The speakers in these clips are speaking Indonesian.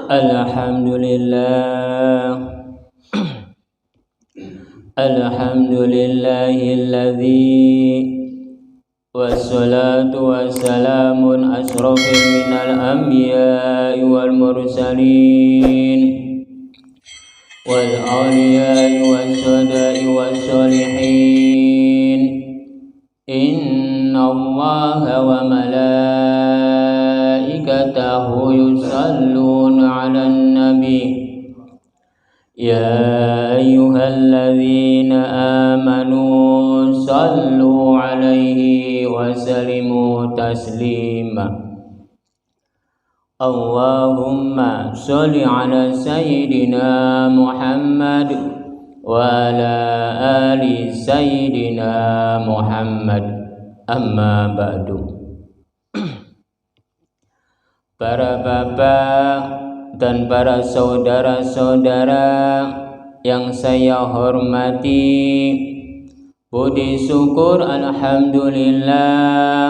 Alhamdulillah Alhamdulillahilladzi wassalatu wassalamun asrafil minal anbiya'i wal mursalin wal awliya'i wassada'i wassalihin. Inna Allaha wa malaikatahu yusalluna 'alan nabi. Ya ayyuhalladzina amanu sallu 'alaihi wa sallimu taslima. Allahumma sholli 'ala sayyidina Muhammad wa ala ali sayyidina Muhammad. Amma ba'du. Para bapak dan para saudara-saudara yang saya hormati, puji syukur alhamdulillah,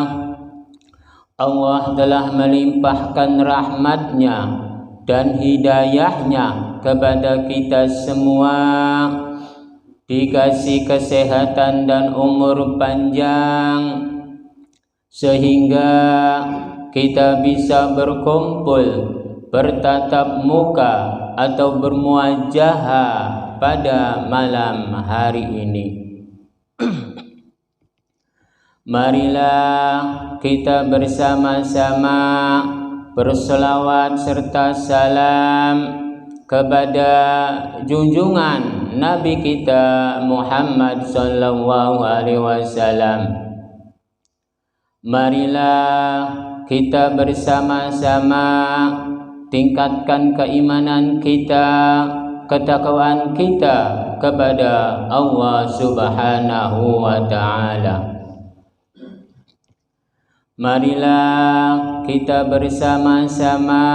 Allah telah melimpahkan rahmatnya dan hidayahnya kepada kita semua, dikasih kesehatan dan umur panjang sehingga kita bisa berkumpul, bertatap muka atau bermuajahah pada malam hari ini. Marilah kita bersama-sama berselawat serta salam kepada junjungan Nabi kita Muhammad sallallahu alaihi wasallam. Marilah kita bersama-sama tingkatkan keimanan kita, ketakwaan kita kepada Allah Subhanahu wa ta'ala. Marilah kita bersama-sama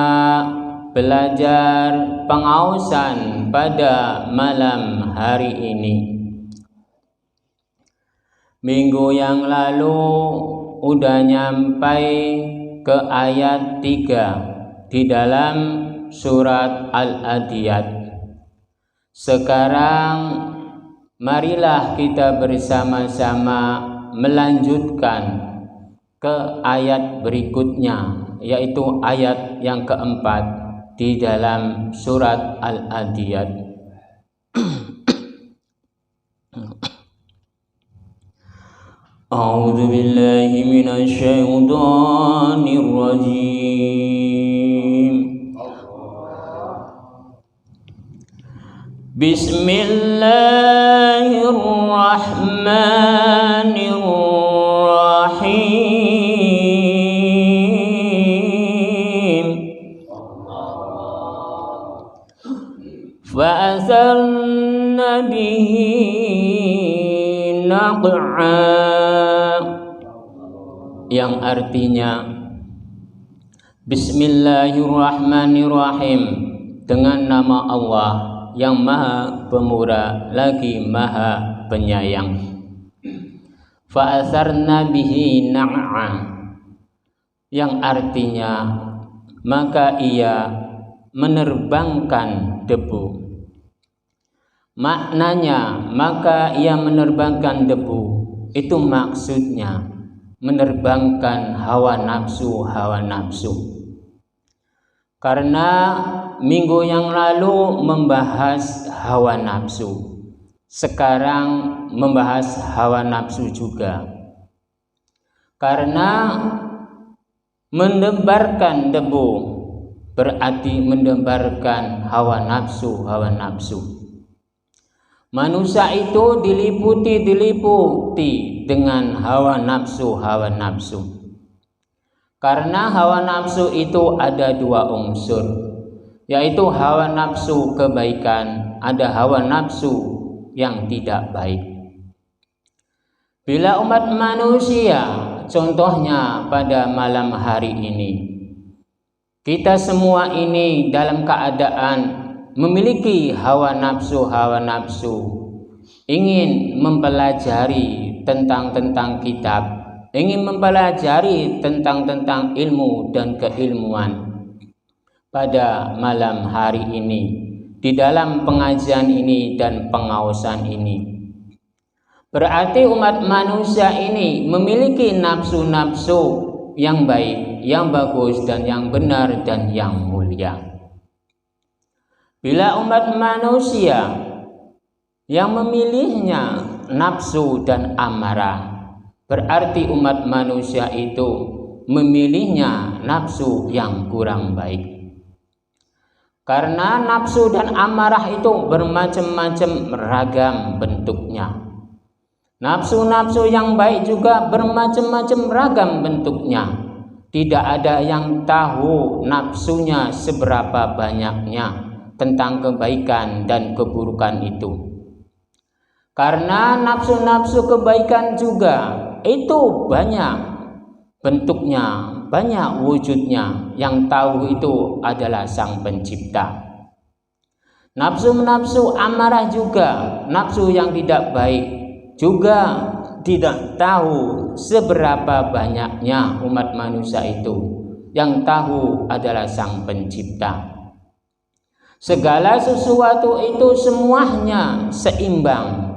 belajar pengausan pada malam hari ini. Minggu yang lalu udah nyampai ke ayat 3 di dalam surat Al-Adiyat. Sekarang marilah kita bersama-sama melanjutkan ke ayat berikutnya, yaitu ayat yang keempat di dalam surat Al-Adiyat. A'udzu billahi minasy syaithanir rajim. Bismillahirrahmanirrahim. Fa'atharna bihi naq'a, yang artinya Bismillahirrahmanirrahim, dengan nama Allah yang maha pemurah lagi maha penyayang. Fa'atharna bihi naq'a, yang artinya maka ia menerbangkan debu. Maknanya maka ia menerbangkan debu, itu maksudnya menerbangkan hawa nafsu. Karena minggu yang lalu membahas hawa nafsu, sekarang membahas hawa nafsu juga. Karena menebarkan debu berarti menebarkan hawa nafsu. Manusia itu diliputi dengan hawa nafsu. Karena hawa nafsu itu ada dua unsur, yaitu hawa nafsu kebaikan, ada hawa nafsu yang tidak baik. Bila umat manusia, contohnya pada malam hari ini, kita semua ini dalam keadaan memiliki hawa nafsu, ingin mempelajari tentang kitab, ingin mempelajari tentang ilmu dan keilmuan. pada malam hari ini di dalam pengajian ini dan pengawasan ini. Berarti umat manusia ini memiliki nafsu-nafsu yang baik, yang bagus, dan yang benar, dan yang mulia. Bila umat manusia yang memilihnya nafsu dan amarah, berarti umat manusia itu memilihnya nafsu yang kurang baik. Karena nafsu dan amarah itu bermacam-macam ragam bentuknya. Nafsu-nafsu yang baik juga bermacam-macam ragam bentuknya. Tidak ada yang tahu nafsunya seberapa banyaknya tentang kebaikan dan keburukan itu. Karena nafsu-nafsu kebaikan juga itu banyak bentuknya, banyak wujudnya. Yang tahu itu adalah Sang Pencipta. Nafsu-nafsu amarah juga, nafsu yang tidak baik, juga tidak tahu seberapa banyaknya umat manusia itu. Yang tahu adalah Sang Pencipta. Segala sesuatu itu semuanya seimbang.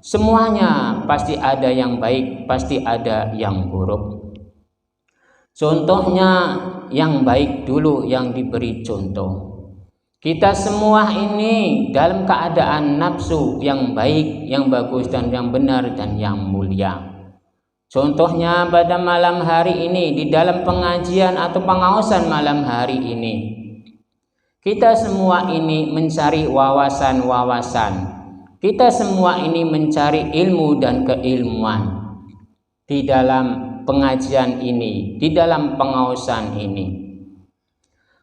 Semuanya pasti ada yang baik, pasti ada yang buruk. Contohnya yang baik dulu yang diberi contoh. Kita semua ini dalam keadaan nafsu yang baik, yang bagus, dan yang benar, dan yang mulia. Contohnya pada malam hari ini, di dalam pengajian atau pengawasan malam hari ini, kita semua ini mencari wawasan-wawasan. Kita semua ini mencari ilmu dan keilmuan di dalam pengajian ini, di dalam pengawasan ini.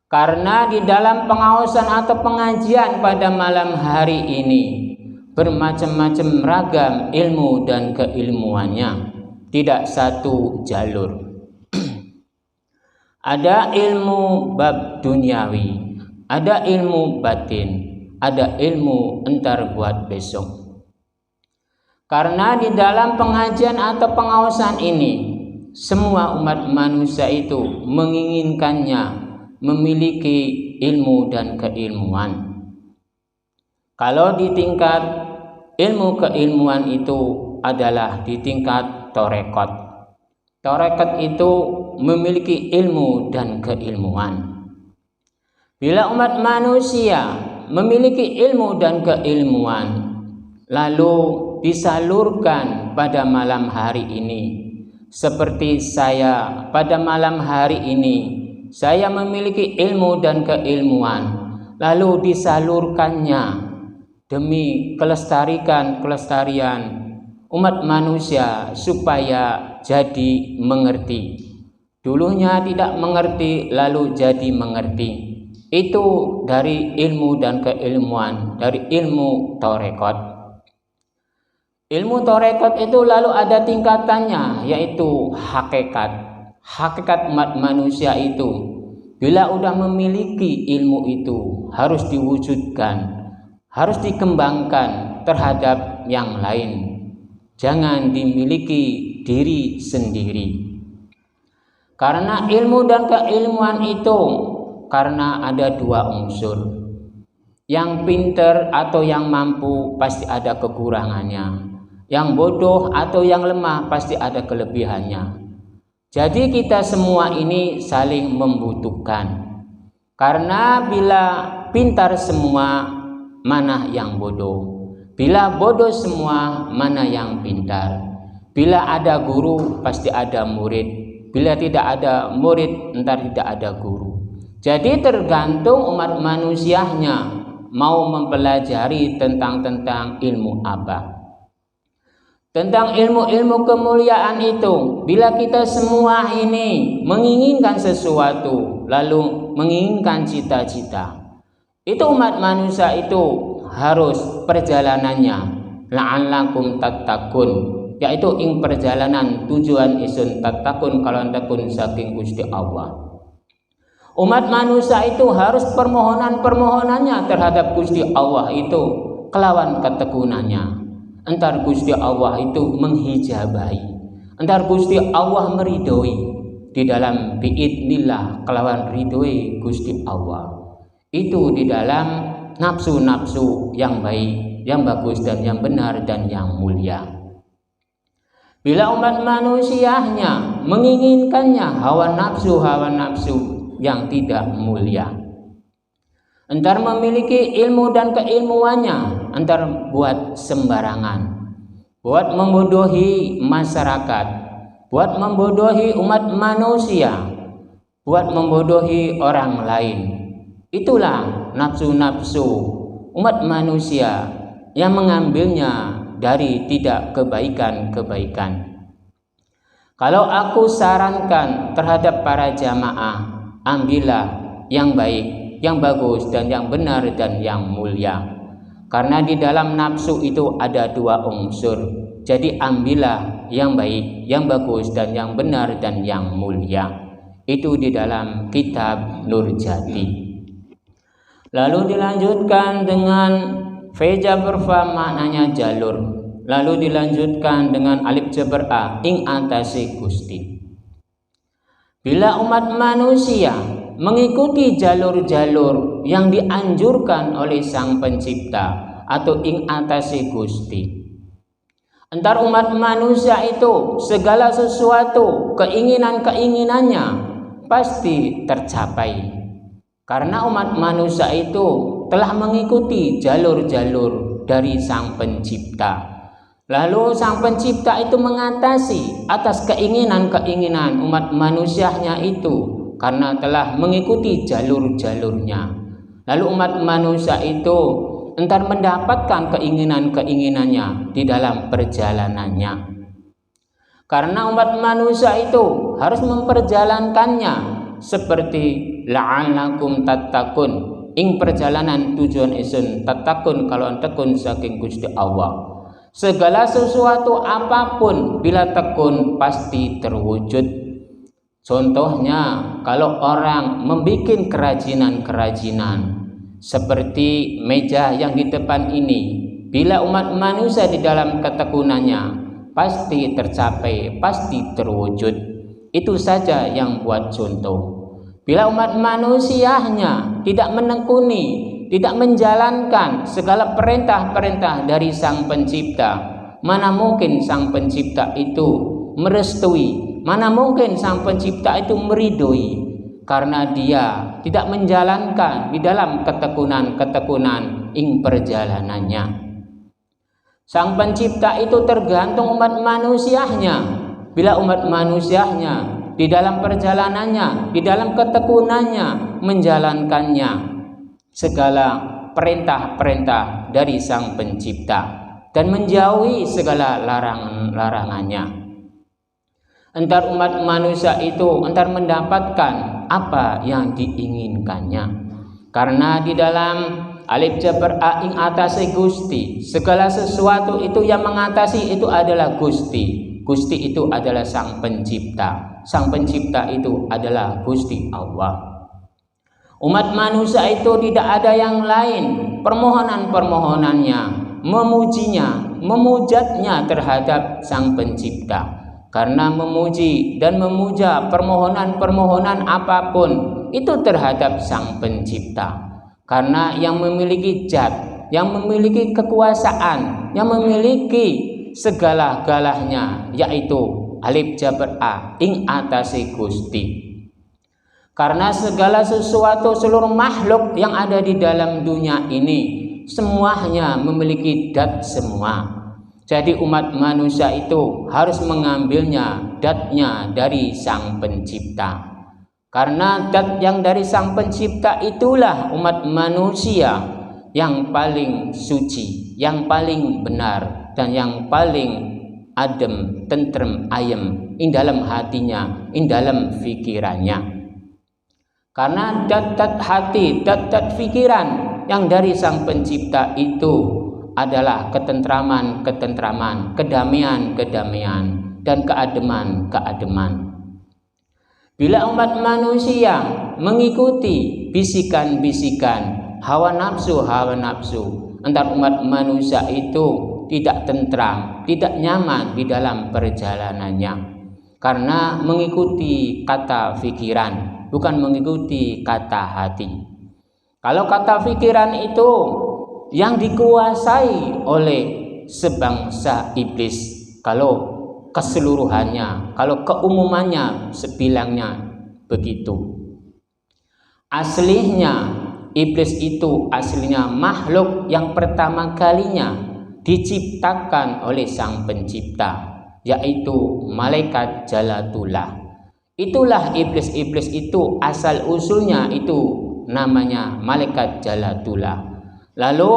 Karena di dalam pengawasan atau pengajian pada malam hari ini bermacam-macam ragam ilmu dan keilmuannya, tidak satu jalur. Ada ilmu bab duniawi, ada ilmu batin, ada ilmu entar buat besok. Karena di dalam pengajian atau pengawasan ini semua umat manusia itu menginginkannya memiliki ilmu dan keilmuan. Kalau di tingkat ilmu keilmuan itu adalah di tingkat torekot. Torekot itu memiliki ilmu dan keilmuan. Bila umat manusia memiliki ilmu dan keilmuan, lalu disalurkan pada malam hari ini, seperti saya pada malam hari ini, saya memiliki ilmu dan keilmuan, lalu disalurkannya demi kelestarian umat manusia supaya jadi mengerti. Dulunya tidak mengerti, lalu jadi mengerti. Itu dari ilmu dan keilmuan, dari ilmu torekot. Ilmu torekot itu lalu ada tingkatannya, yaitu hakikat. Hakikat umat manusia itu bila udah memiliki ilmu itu harus diwujudkan, harus dikembangkan terhadap yang lain. Jangan dimiliki diri sendiri. Karena ilmu dan keilmuan itu karena ada dua unsur. Yang pinter atau yang mampu pasti ada kekurangannya. Yang bodoh atau yang lemah pasti ada kelebihannya. Jadi kita semua ini saling membutuhkan. Karena bila pintar semua, mana yang bodoh? Bila bodoh semua, mana yang pintar? Bila ada guru, pasti ada murid. Bila tidak ada murid, entar tidak ada guru. Jadi tergantung umat manusianya mau mempelajari tentang ilmu apa. Tentang ilmu-ilmu kemuliaan itu, bila kita semua ini menginginkan sesuatu, lalu menginginkan cita-cita, itu umat manusia itu harus perjalanannya la'allakum tattaqun, yaitu ing perjalanan tujuan isun tattaqun kalau takun saking Gusti Allah. Umat manusia itu harus permohonannya terhadap Gusti Allah itu kelawan ketekunannya. Entar Gusti Allah itu menghijabai, entar Gusti Allah meridhoi. di dalam biidnillah kelawan ridhoi Gusti Allah. Itu di dalam nafsu-nafsu yang baik, yang bagus dan yang benar dan yang mulia. Bila umat manusianya menginginkannya hawa nafsu yang tidak mulia, entar memiliki ilmu dan keilmuannya, entar buat sembarangan, buat membodohi masyarakat, buat membodohi umat manusia, buat membodohi orang lain. Itulah nafsu-nafsu umat manusia yang mengambilnya dari tidak kebaikan-kebaikan. Kalau aku sarankan terhadap para jamaah, ambillah yang baik, yang bagus dan yang benar dan yang mulia. Karena di dalam nafsu itu ada dua unsur. Jadi ambillah yang baik, yang bagus dan yang benar dan yang mulia. Itu di dalam kitab Nurjati. Lalu dilanjutkan dengan Feja berfa maknanya jalur. Lalu dilanjutkan dengan alif jabar a ing atase Gusti. Bila umat manusia mengikuti jalur-jalur yang dianjurkan oleh Sang Pencipta atau ing atase Gusti, entar umat manusia itu segala sesuatu keinginannya pasti tercapai. Karena umat manusia itu telah mengikuti jalur-jalur dari Sang Pencipta. Lalu Sang Pencipta itu mengatasi atas keinginan-keinginan umat manusianya itu karena telah mengikuti jalur-jalurnya. Lalu umat manusia itu entar mendapatkan keinginan-keinginannya di dalam perjalanannya. Karena umat manusia itu harus memperjalankannya seperti la'allakum tattaqun, ing perjalanan tujuan isun tattaqun kalau tekun saking Gusti Allah. Segala sesuatu apapun bila tekun pasti terwujud. Contohnya kalau orang membuat kerajinan-kerajinan seperti meja yang di depan ini, bila umat manusia di dalam ketekunannya pasti tercapai, pasti terwujud. Itu saja yang buat contoh. Bila umat manusianya tidak menekuni, tidak menjalankan segala perintah-perintah dari Sang Pencipta, mana mungkin Sang Pencipta itu merestui, mana mungkin Sang Pencipta itu meridhoi, karena dia tidak menjalankan di dalam ketekunan ing perjalanannya. Sang Pencipta itu tergantung umat manusianya. Bila umat manusianya di dalam perjalanannya, di dalam ketekunannya menjalankannya segala perintah-perintah dari Sang Pencipta dan menjauhi segala larangannya, entar umat manusia itu entar mendapatkan apa yang diinginkannya. Karena di dalam alif jabar a ing atase Gusti, segala sesuatu itu yang mengatasi itu adalah Gusti. Gusti itu adalah Sang Pencipta. Sang Pencipta itu adalah Gusti Allah. Umat manusia itu tidak ada yang lain permohonan-permohonannya, memujinya, memujatnya terhadap Sang Pencipta. Karena memuji dan memuja permohonan-permohonan apapun itu terhadap Sang Pencipta. Karena yang memiliki zat, yang memiliki kekuasaan, yang memiliki segala-galanya yaitu alif jabar a ing atase Gusti. Karena segala sesuatu seluruh makhluk yang ada di dalam dunia ini semuanya memiliki zat semua. Jadi umat manusia itu harus mengambilnya zat-nya dari Sang Pencipta. Karena zat yang dari Sang Pencipta itulah umat manusia yang paling suci, yang paling benar dan yang paling adem, tentrem, ayem in dalam hatinya, in dalam pikirannya. Karena dat-dat hati, dat-dat pikiran yang dari Sang Pencipta itu adalah ketentraman, kedamaian, dan keademan. Bila umat manusia mengikuti bisikan-bisikan hawa nafsu, entar umat manusia itu tidak tentram, tidak nyaman di dalam perjalanannya. karena mengikuti kata pikiran, bukan mengikuti kata hati. Kalau kata pikiran itu yang dikuasai oleh sebangsa iblis, kalau keseluruhannya, kalau keumumannya sebilangnya begitu. Aslinya iblis itu aslinya makhluk yang pertama kalinya diciptakan oleh Sang Pencipta, yaitu malaikat Jalatullah. Itulah iblis itu asal usulnya itu namanya malaikat Jalatullah. Lalu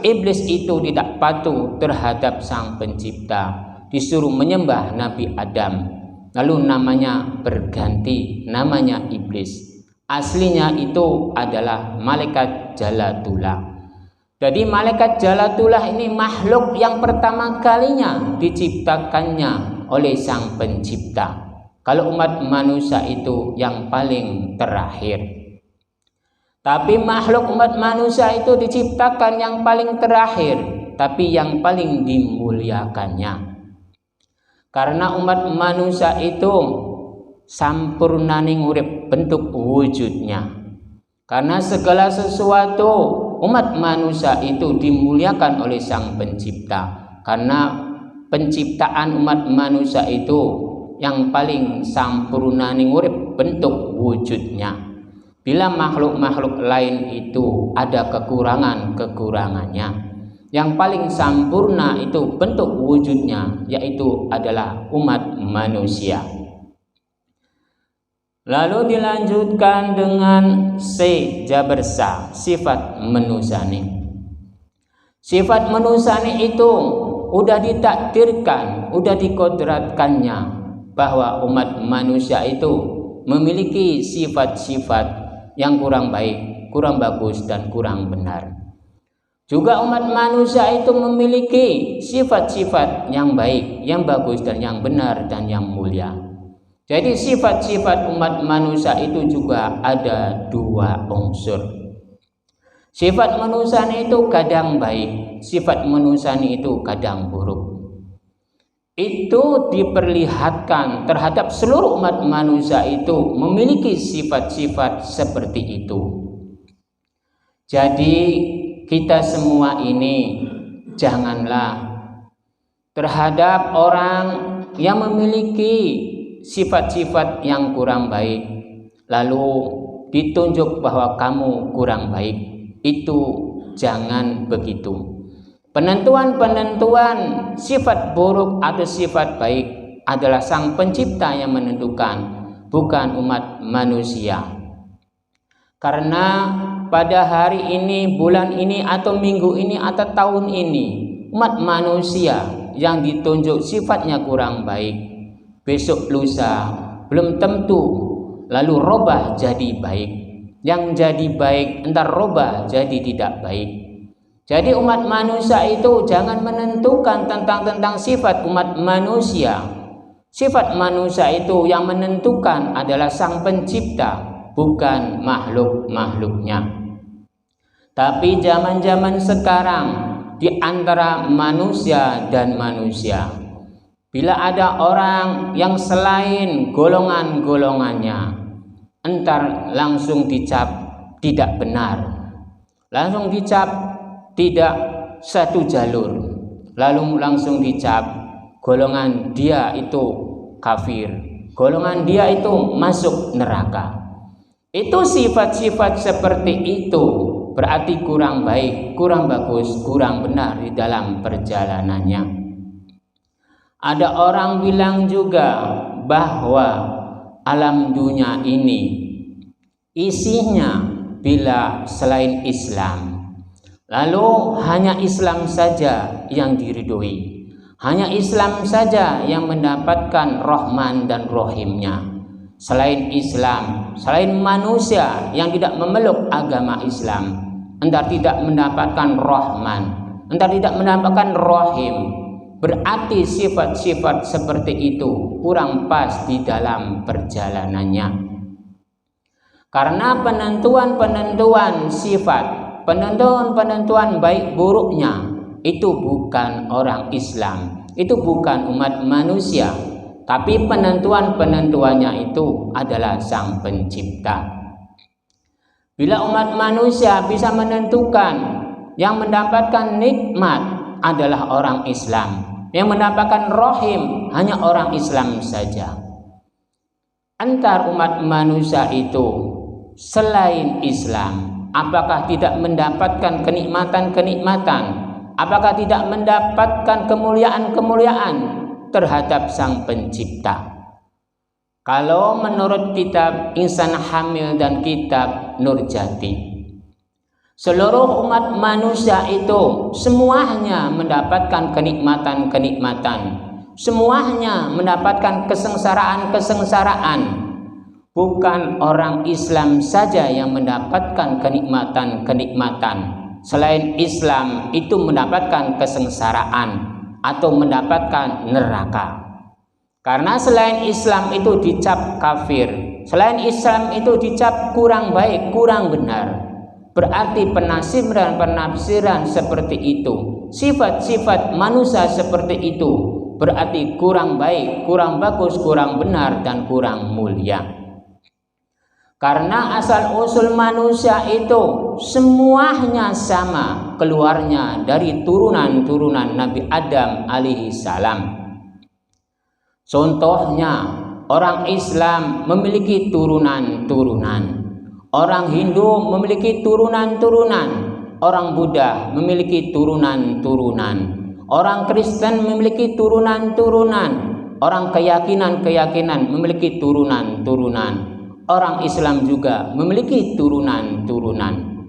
iblis itu tidak patuh terhadap Sang Pencipta, disuruh menyembah Nabi Adam, lalu namanya berganti, namanya iblis. Aslinya itu adalah malaikat Jalatullah. Jadi malaikat Jalatullah ini makhluk yang pertama kalinya diciptakannya oleh Sang Pencipta. Kalau umat manusia itu yang paling terakhir. Tapi makhluk umat manusia itu diciptakan yang paling terakhir, tapi yang paling dimuliakannya. Karena umat manusia itu sampurnaning urip bentuk wujudnya. Karena segala sesuatu umat manusia itu dimuliakan oleh Sang Pencipta. Karena penciptaan umat manusia itu yang paling sampurnaning urip bentuk wujudnya. Bila makhluk-makhluk lain itu ada kekurangannya, yang paling sempurna itu bentuk wujudnya, yaitu adalah umat manusia. Lalu dilanjutkan dengan sejabersa, sifat menusani. Sifat menusani itu udah ditakdirkan, udah dikodratkannya bahwa umat manusia itu memiliki sifat-sifat yang kurang baik, kurang bagus, dan kurang benar. Juga umat manusia itu memiliki sifat-sifat yang baik, yang bagus, dan yang benar, dan yang mulia. Jadi sifat-sifat umat manusia itu juga ada dua unsur. Sifat manusia itu kadang baik, sifat manusia itu kadang buruk. Itu diperlihatkan terhadap seluruh umat manusia itu memiliki sifat-sifat seperti itu. Jadi kita semua ini janganlah terhadap orang yang memiliki sifat-sifat yang kurang baik lalu ditunjuk bahwa kamu kurang baik, itu jangan begitu. Penentuan sifat buruk atau sifat baik adalah Sang Pencipta yang menentukan, bukan umat manusia. Karena pada hari ini, bulan ini, atau minggu ini, atau tahun ini, umat manusia yang ditunjuk sifatnya kurang baik, besok lusa belum tentu lalu robah jadi baik. Yang jadi baik entar robah jadi tidak baik. Jadi umat manusia itu jangan menentukan tentang sifat umat manusia. Sifat manusia itu yang menentukan adalah Sang Pencipta, bukan makhluk-makhluknya. Tapi zaman-zaman sekarang di antara manusia dan manusia, bila ada orang yang selain golongan-golongannya, entar langsung dicap tidak benar, langsung dicap tidak satu jalur, lalu langsung dicap golongan dia itu kafir, golongan dia itu masuk neraka. Itu sifat-sifat seperti itu berarti kurang baik, kurang bagus, kurang benar di dalam perjalanannya. Ada orang bilang juga bahwa alam dunia ini isinya bila selain Islam, lalu hanya Islam saja yang diridhoi, hanya Islam saja yang mendapatkan Rahman dan Rahimnya. Selain Islam, selain manusia yang tidak memeluk agama Islam, entar tidak mendapatkan Rahman, entar tidak mendapatkan Rahim. Berarti sifat-sifat seperti itu kurang pas di dalam perjalanannya. Karena penentuan sifat, penentuan baik buruknya itu bukan orang Islam, itu bukan umat manusia, tapi penentuannya itu adalah Sang Pencipta. Bila umat manusia bisa menentukan, yang mendapatkan nikmat adalah orang Islam, yang mendapatkan rahim hanya orang Islam saja. Antar umat manusia itu selain Islam, apakah tidak mendapatkan kenikmatan-kenikmatan? Apakah tidak mendapatkan kemuliaan-kemuliaan terhadap Sang Pencipta? Kalau menurut kitab Insan Hamil dan kitab Nurjati, seluruh umat manusia itu semuanya mendapatkan kenikmatan-kenikmatan, semuanya mendapatkan kesengsaraan-kesengsaraan. Bukan orang Islam saja yang mendapatkan kenikmatan-kenikmatan. Selain Islam itu mendapatkan kesengsaraan atau mendapatkan neraka. Karena selain Islam itu dicap kafir, selain Islam itu dicap kurang baik, kurang benar. Berarti penafsiran seperti itu, sifat-sifat manusia seperti itu, berarti kurang baik, kurang bagus, kurang benar, dan kurang mulia. Karena asal-usul manusia itu semuanya sama, keluarnya dari turunan-turunan Nabi Adam alaihi salam. Contohnya, orang Islam memiliki turunan-turunan, orang Hindu memiliki turunan-turunan, orang Buddha memiliki turunan-turunan, orang Kristen memiliki turunan-turunan, orang keyakinan-keyakinan memiliki turunan-turunan. Orang Islam juga memiliki turunan-turunan.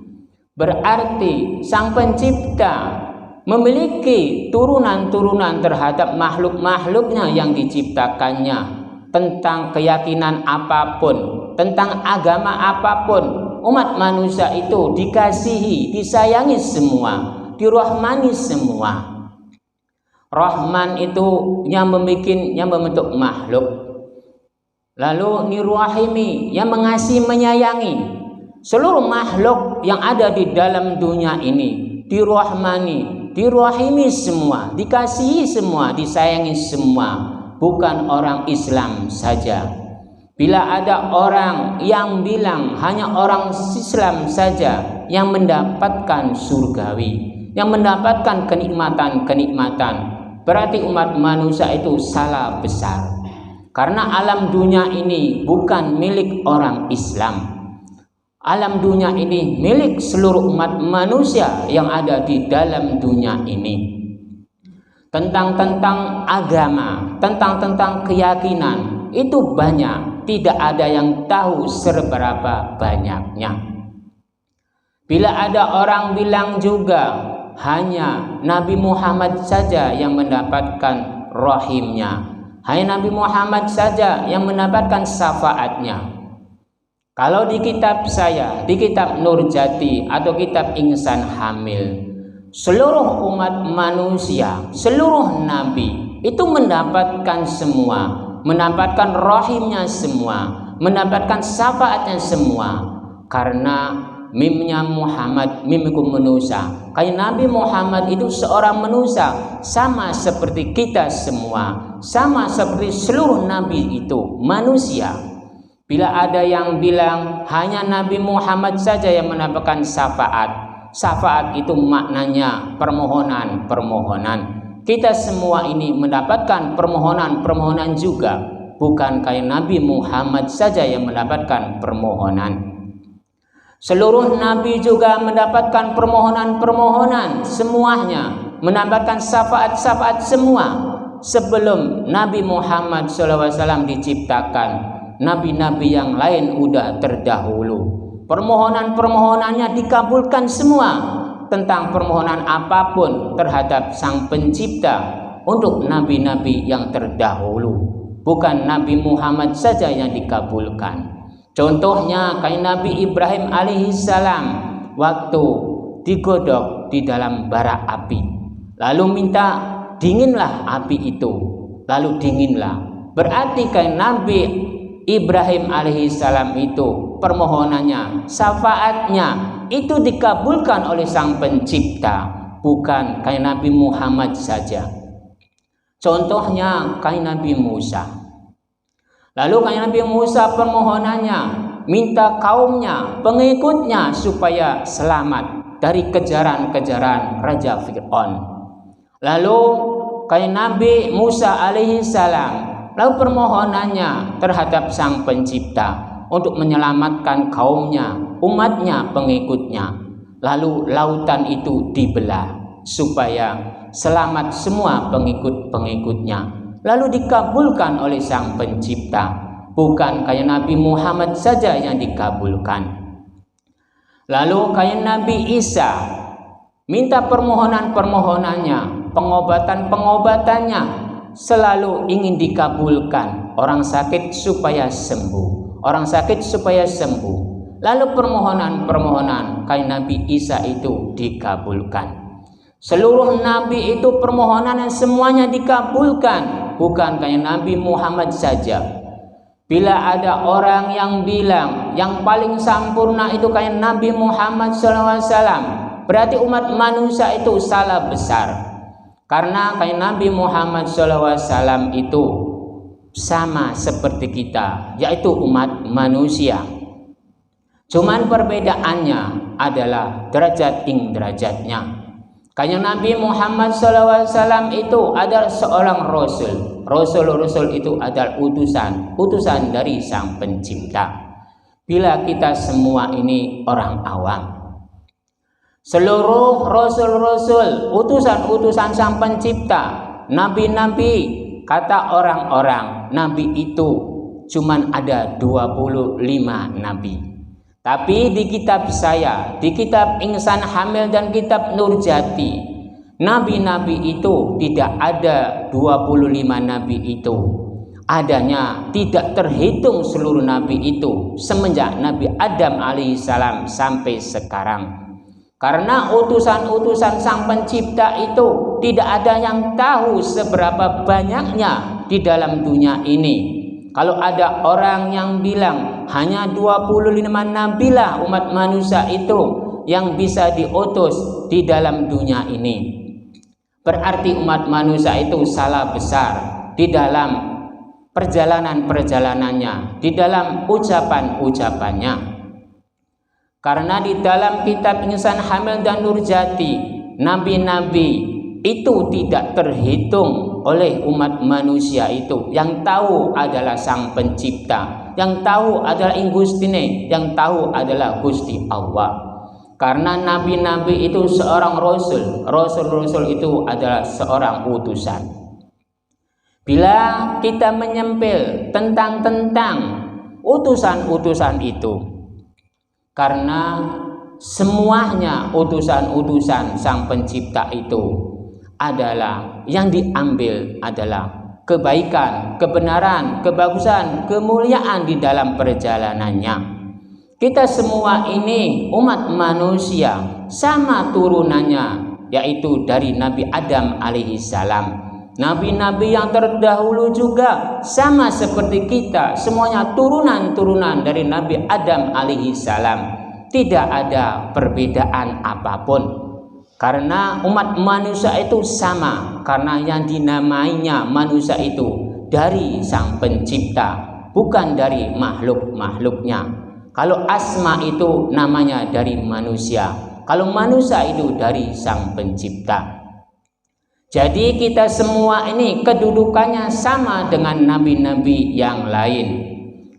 Berarti Sang Pencipta memiliki turunan-turunan terhadap makhluk-makhluknya yang diciptakannya, tentang keyakinan apapun, tentang agama apapun. Umat manusia itu dikasihi, disayangi semua, dirahmani semua. Rahman itu yang membentuk makhluk. Lalu nirwahimi yang mengasihi, menyayangi seluruh makhluk yang ada di dalam dunia ini, dirahmani, dirahimi semua, dikasihi semua, disayangi semua. Bukan orang Islam saja. Bila ada orang yang bilang hanya orang Islam saja yang mendapatkan surgawi, yang mendapatkan kenikmatan-kenikmatan, berarti umat manusia itu salah besar. Karena alam dunia ini bukan milik orang Islam. Alam dunia ini milik seluruh umat manusia yang ada di dalam dunia ini. Tentang agama, tentang keyakinan itu banyak, tidak ada yang tahu seberapa banyaknya. Bila ada orang bilang juga hanya Nabi Muhammad saja yang mendapatkan rahimnya, hanya Nabi Muhammad saja yang mendapatkan syafaatnya. Kalau di kitab saya, di kitab Nurjati atau kitab Insan Hamil, seluruh umat manusia, seluruh nabi itu mendapatkan semua, mendapatkan rahimnya semua, mendapatkan syafaatnya semua. Karena mimnya Muhammad, mimikum manusia. Kayak Nabi Muhammad itu seorang manusia, sama seperti kita semua, sama seperti seluruh nabi itu manusia. Bila ada yang bilang hanya Nabi Muhammad saja yang mendapatkan syafaat, syafaat itu maknanya permohonan-permohonan. Kita semua ini mendapatkan permohonan-permohonan juga, bukan kayak Nabi Muhammad saja yang mendapatkan permohonan. Seluruh nabi juga mendapatkan permohonan-permohonan, semuanya mendapatkan syafaat-syafaat semua. Sebelum Nabi Muhammad SAW diciptakan, nabi-nabi yang lain udah terdahulu. Permohonan-permohonannya dikabulkan semua, tentang permohonan apapun terhadap Sang Pencipta untuk nabi-nabi yang terdahulu. Bukan Nabi Muhammad saja yang dikabulkan. Contohnya kayak Nabi Ibrahim alaihissalam waktu digodok di dalam bara api, lalu minta dinginlah api itu, lalu dinginlah. Berarti kayak Nabi Ibrahim alaihissalam itu permohonannya, syafaatnya itu dikabulkan oleh Sang Pencipta, bukan kayak Nabi Muhammad saja. Contohnya kayak Nabi Musa. Lalu kanjeng Nabi Musa permohonannya, minta kaumnya, pengikutnya supaya selamat dari kejaran-kejaran Raja Fir'aun. Lalu kanjeng Nabi Musa alaihi salam, lalu permohonannya terhadap Sang Pencipta untuk menyelamatkan kaumnya, umatnya, pengikutnya. Lalu lautan itu dibelah supaya selamat semua pengikut-pengikutnya. Lalu dikabulkan oleh Sang Pencipta. Bukan kayak Nabi Muhammad saja yang dikabulkan. Lalu kayak Nabi Isa minta permohonan-permohonannya, pengobatan-pengobatannya selalu ingin dikabulkan. Orang sakit supaya sembuh, orang sakit supaya sembuh. Lalu permohonan-permohonan kayak Nabi Isa itu dikabulkan. Seluruh nabi itu permohonan yang semuanya dikabulkan, bukan kayak Nabi Muhammad saja. Bila ada orang yang bilang yang paling sempurna itu kayak Nabi Muhammad SAW, berarti umat manusia itu salah besar. Karena kayak Nabi Muhammad SAW itu sama seperti kita, yaitu umat manusia. Cuman perbedaannya adalah derajat derajatnya. Kanjeng Nabi Muhammad SAW itu adalah seorang rasul. Rasul-rasul itu adalah utusan dari Sang Pencipta. Bila kita semua ini orang awam, seluruh rasul-rasul, utusan-utusan Sang Pencipta, nabi-nabi, kata orang-orang, nabi itu cuman ada 25 nabi. Tapi di kitab saya, di kitab Insan Hamil dan kitab Nurjati, nabi-nabi itu tidak ada 25 nabi itu. Adanya tidak terhitung seluruh nabi itu semenjak Nabi Adam alaihissalam sampai sekarang. Karena utusan-utusan Sang Pencipta itu tidak ada yang tahu seberapa banyaknya di dalam dunia ini. Kalau ada orang yang bilang hanya 25 nabilah umat manusia itu yang bisa diutus di dalam dunia ini, berarti umat manusia itu salah besar di dalam perjalanan-perjalanannya, di dalam ucapan-ucapannya. Karena di dalam kitab Insan Hamil dan Nurjati, nabi-nabi itu tidak terhitung oleh umat manusia itu. Yang tahu adalah Sang Pencipta, yang tahu adalah Ingustine, yang tahu adalah Gusti Allah. Karena nabi-nabi itu seorang rasul, rasul-rasul itu adalah seorang utusan. Bila kita menyempil tentang utusan-utusan itu, karena semuanya utusan-utusan Sang Pencipta itu adalah yang diambil adalah kebaikan, kebenaran, kebagusan, kemuliaan di dalam perjalanannya. Kita semua ini umat manusia sama turunannya, yaitu dari Nabi Adam alaihissalam. Nabi-nabi yang terdahulu juga sama seperti kita, semuanya turunan-turunan dari Nabi Adam alaihissalam. Tidak ada perbedaan apapun. Karena umat manusia itu sama, karena yang dinamainya manusia itu dari Sang Pencipta, bukan dari makhluk-makhluknya. Kalau asma itu namanya dari manusia, kalau manusia itu dari Sang Pencipta. Jadi kita semua ini kedudukannya sama dengan nabi-nabi yang lain.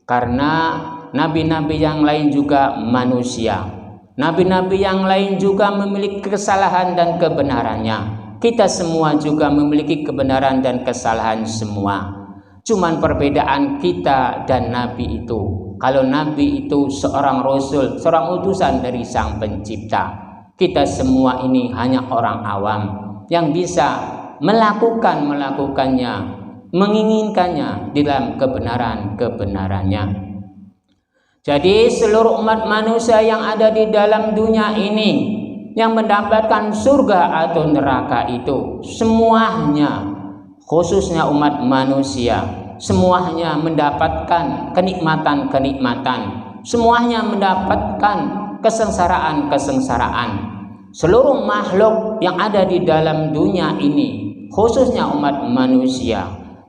Karena nabi-nabi yang lain juga manusia. Nabi-nabi yang lain juga memiliki kesalahan dan kebenarannya. Kita semua juga memiliki kebenaran dan kesalahan semua. Cuman perbedaan kita dan nabi itu, kalau nabi itu seorang rasul, seorang utusan dari Sang Pencipta. Kita semua ini hanya orang awam yang bisa melakukannya, menginginkannya di dalam kebenarannya. Jadi seluruh umat manusia yang ada di dalam dunia ini yang mendapatkan surga atau neraka itu semuanya, khususnya umat manusia, semuanya mendapatkan kenikmatan-kenikmatan, semuanya mendapatkan kesengsaraan-kesengsaraan. Seluruh makhluk yang ada di dalam dunia ini, khususnya umat manusia,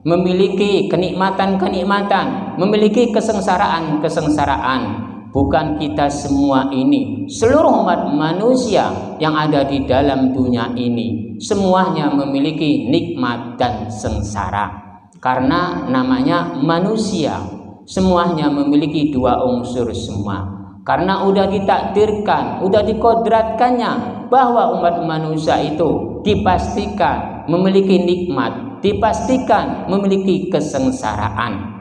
memiliki kenikmatan-kenikmatan, memiliki kesengsaraan-kesengsaraan. Bukan kita semua ini, seluruh umat manusia yang ada di dalam dunia ini, semuanya memiliki nikmat dan sengsara. Karena namanya manusia, semuanya memiliki dua unsur semua. Karena udah ditakdirkan, udah dikodratkannya bahwa umat manusia itu dipastikan memiliki nikmat, dipastikan memiliki kesengsaraan.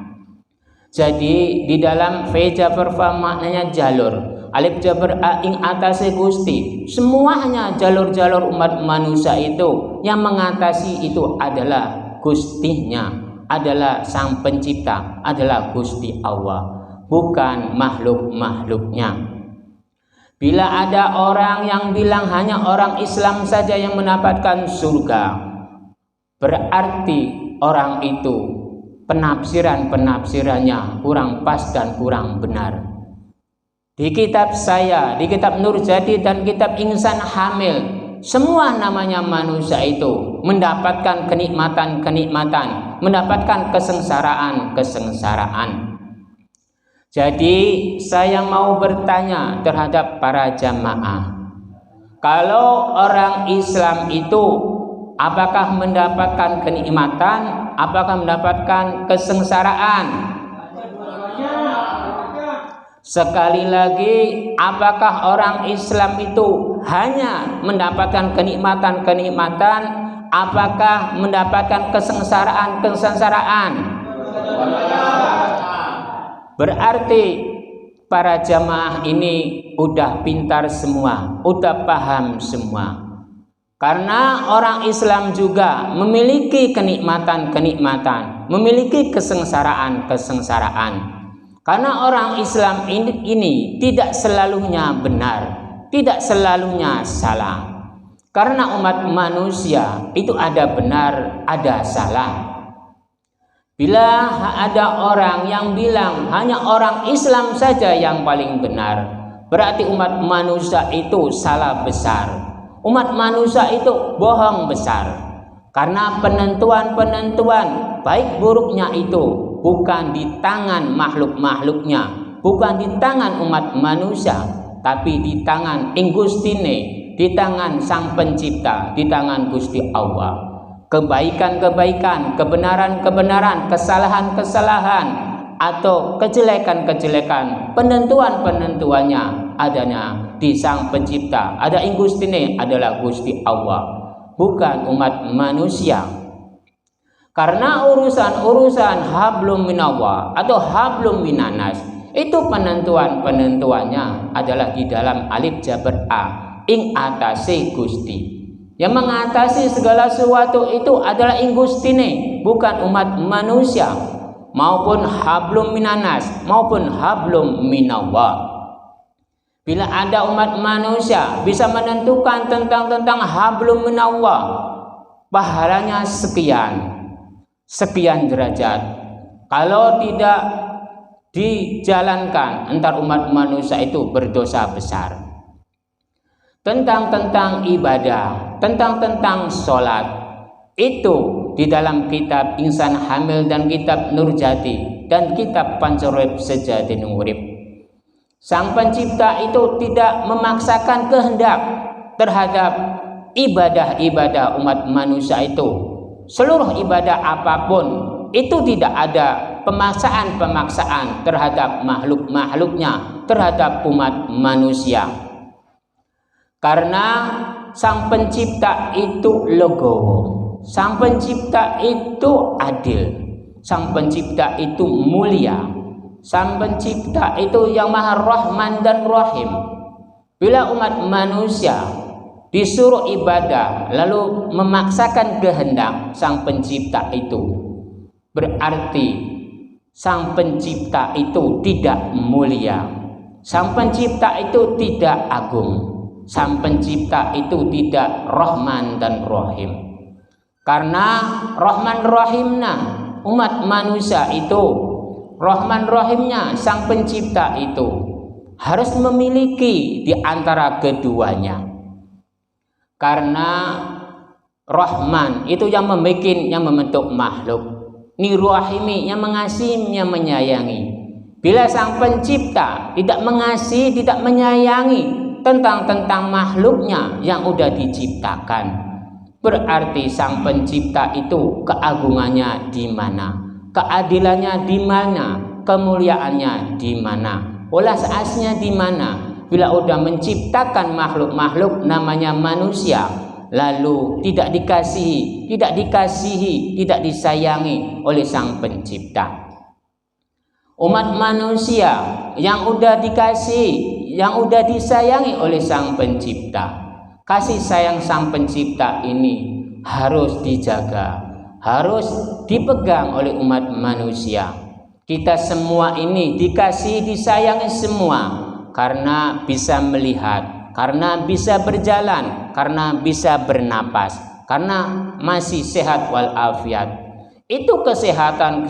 Jadi di dalam fe jabar fa maknanya jalur, alif jabar a ing atase Gusti, semuanya jalur-jalur umat manusia itu yang mengatasi itu adalah Gustinya, adalah Sang Pencipta, adalah Gusti Allah, bukan makhluk-makhluknya. Bila ada orang yang bilang hanya orang Islam saja yang mendapatkan surga, berarti orang itu penafsirannya kurang pas dan kurang benar. Di kitab saya, di kitab Nurjati dan kitab Insan Hamil, semua namanya manusia itu mendapatkan kenikmatan-kenikmatan, mendapatkan kesengsaraan-kesengsaraan. Jadi saya mau bertanya terhadap para jamaah, kalau orang Islam itu apakah mendapatkan kenikmatan, apakah mendapatkan kesengsaraan? Sekali lagi, apakah orang Islam itu hanya mendapatkan kenikmatan-kenikmatan, apakah mendapatkan kesengsaraan-kesengsaraan? Berarti para jamaah ini udah pintar semua, udah paham semua. Karena orang Islam juga memiliki kenikmatan-kenikmatan, memiliki kesengsaraan-kesengsaraan. Karena orang Islam ini tidak selalunya benar, tidak selalunya salah. Karena umat manusia itu ada benar, ada salah. Bila ada orang yang bilang hanya orang Islam saja yang paling benar, berarti umat manusia itu salah besar. Umat manusia itu bohong besar. Karena penentuan-penentuan baik buruknya itu bukan di tangan makhluk-makhluknya, bukan di tangan umat manusia, tapi di tangan Gustine, di tangan Sang Pencipta, di tangan Gusti Allah. Kebaikan-kebaikan, kebenaran-kebenaran, kesalahan-kesalahan, atau kejelekan-kejelekan, penentuan-penentuannya adanya di Sang Pencipta, ada Gustine, adalah Gusti Allah, bukan umat manusia. Karena urusan-urusan hablum minallah atau hablum minanas, itu penentuan-penentuannya adalah di dalam alif jabar a ing atase Gusti. Yang mengatasi segala sesuatu itu adalah Gustine, bukan umat manusia, maupun hablum minanas maupun hablum minallah. Bila ada umat manusia bisa menentukan tentang hablum minallah, pahalanya sekian derajat. Kalau tidak dijalankan, antar umat manusia itu berdosa besar. Tentang ibadah, tentang sholat, itu di dalam kitab Insan Hamil dan kitab Nurjati dan kitab Pancorep Sejati Nurib. Sang Pencipta itu tidak memaksakan kehendak terhadap ibadah-ibadah umat manusia itu. Seluruh ibadah apapun itu tidak ada pemaksaan-pemaksaan terhadap makhluk-makhluknya, terhadap umat manusia. Karena Sang Pencipta itu legowo, Sang Pencipta itu adil, Sang Pencipta itu mulia, Sang Pencipta itu yang Maha Rahman dan Rahim. Bila umat manusia disuruh ibadah lalu memaksakan kehendak Sang Pencipta itu, berarti Sang Pencipta itu tidak mulia, Sang Pencipta itu tidak agung, Sang Pencipta itu tidak Rahman dan Rahim. Karena Rahman Rahimnya umat manusia itu, Rahman Rahimnya Sang Pencipta itu harus memiliki di antara keduanya. Karena Rahman itu yang membentuk makhluk, Nirwahimi, yang mengasihi, yang menyayangi. Bila Sang Pencipta tidak mengasihi, tidak menyayangi tentang makhluknya yang udah diciptakan, berarti Sang Pencipta itu keagungannya di mana, keadilannya di mana, kemuliaannya di mana, welas asihnya di mana. Bila udah menciptakan makhluk-makhluk namanya manusia, lalu tidak dikasihi, tidak disayangi oleh Sang Pencipta. Umat manusia yang udah dikasihi, yang udah disayangi oleh Sang Pencipta, kasih sayang Sang Pencipta ini harus dijaga, harus dipegang oleh umat manusia. Kita semua ini dikasihi, disayangi semua, karena bisa melihat, karena bisa berjalan, karena bisa bernapas, karena masih sehat walafiat. Itu kesehatan,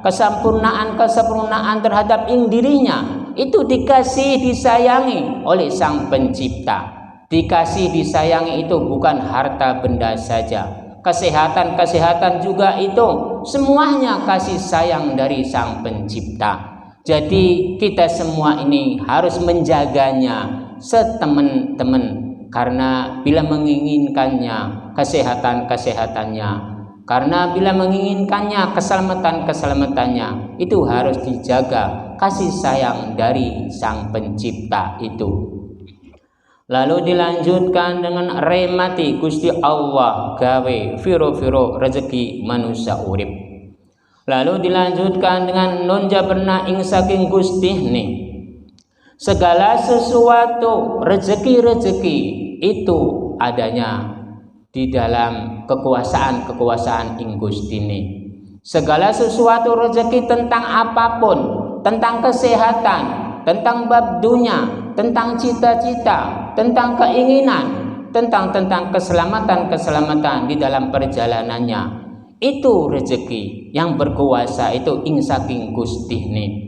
kesempurnaan terhadap dirinya. Itu dikasih, disayangi oleh Sang Pencipta. Dikasih, disayangi itu bukan harta benda saja. Kesehatan juga itu semuanya kasih sayang dari Sang Pencipta. Jadi kita semua ini harus menjaganya setemen-temen, karena bila menginginkannya kesehatannya, karena bila menginginkannya keselamatannya, itu harus dijaga kasih sayang dari Sang Pencipta itu. Lalu dilanjutkan dengan remati Gusti Allah gawe viro-viro rezeki manusia urip. Lalu dilanjutkan dengan non jaberna ing saking Gusti nih, segala sesuatu rezeki itu adanya di dalam kekuasaan ing Gustine. Segala sesuatu rezeki tentang apapun, tentang kesehatan, tentang bab dunia, tentang cita-cita, tentang keinginan, tentang keselamatan di dalam perjalanannya, itu rezeki yang berkuasa itu ing saking Gustine.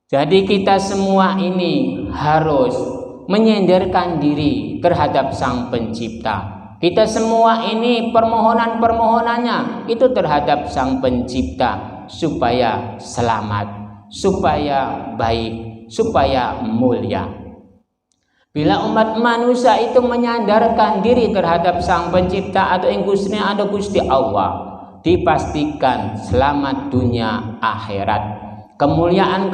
Jadi kita semua ini harus menyenderkan diri terhadap Sang Pencipta. Kita semua ini permohonannya itu terhadap Sang Pencipta, supaya selamat, supaya baik, supaya mulia. Bila umat manusia itu menyandarkan diri terhadap Sang Pencipta atau Gusti Allah, dipastikan selamat dunia akhirat. Kemuliaan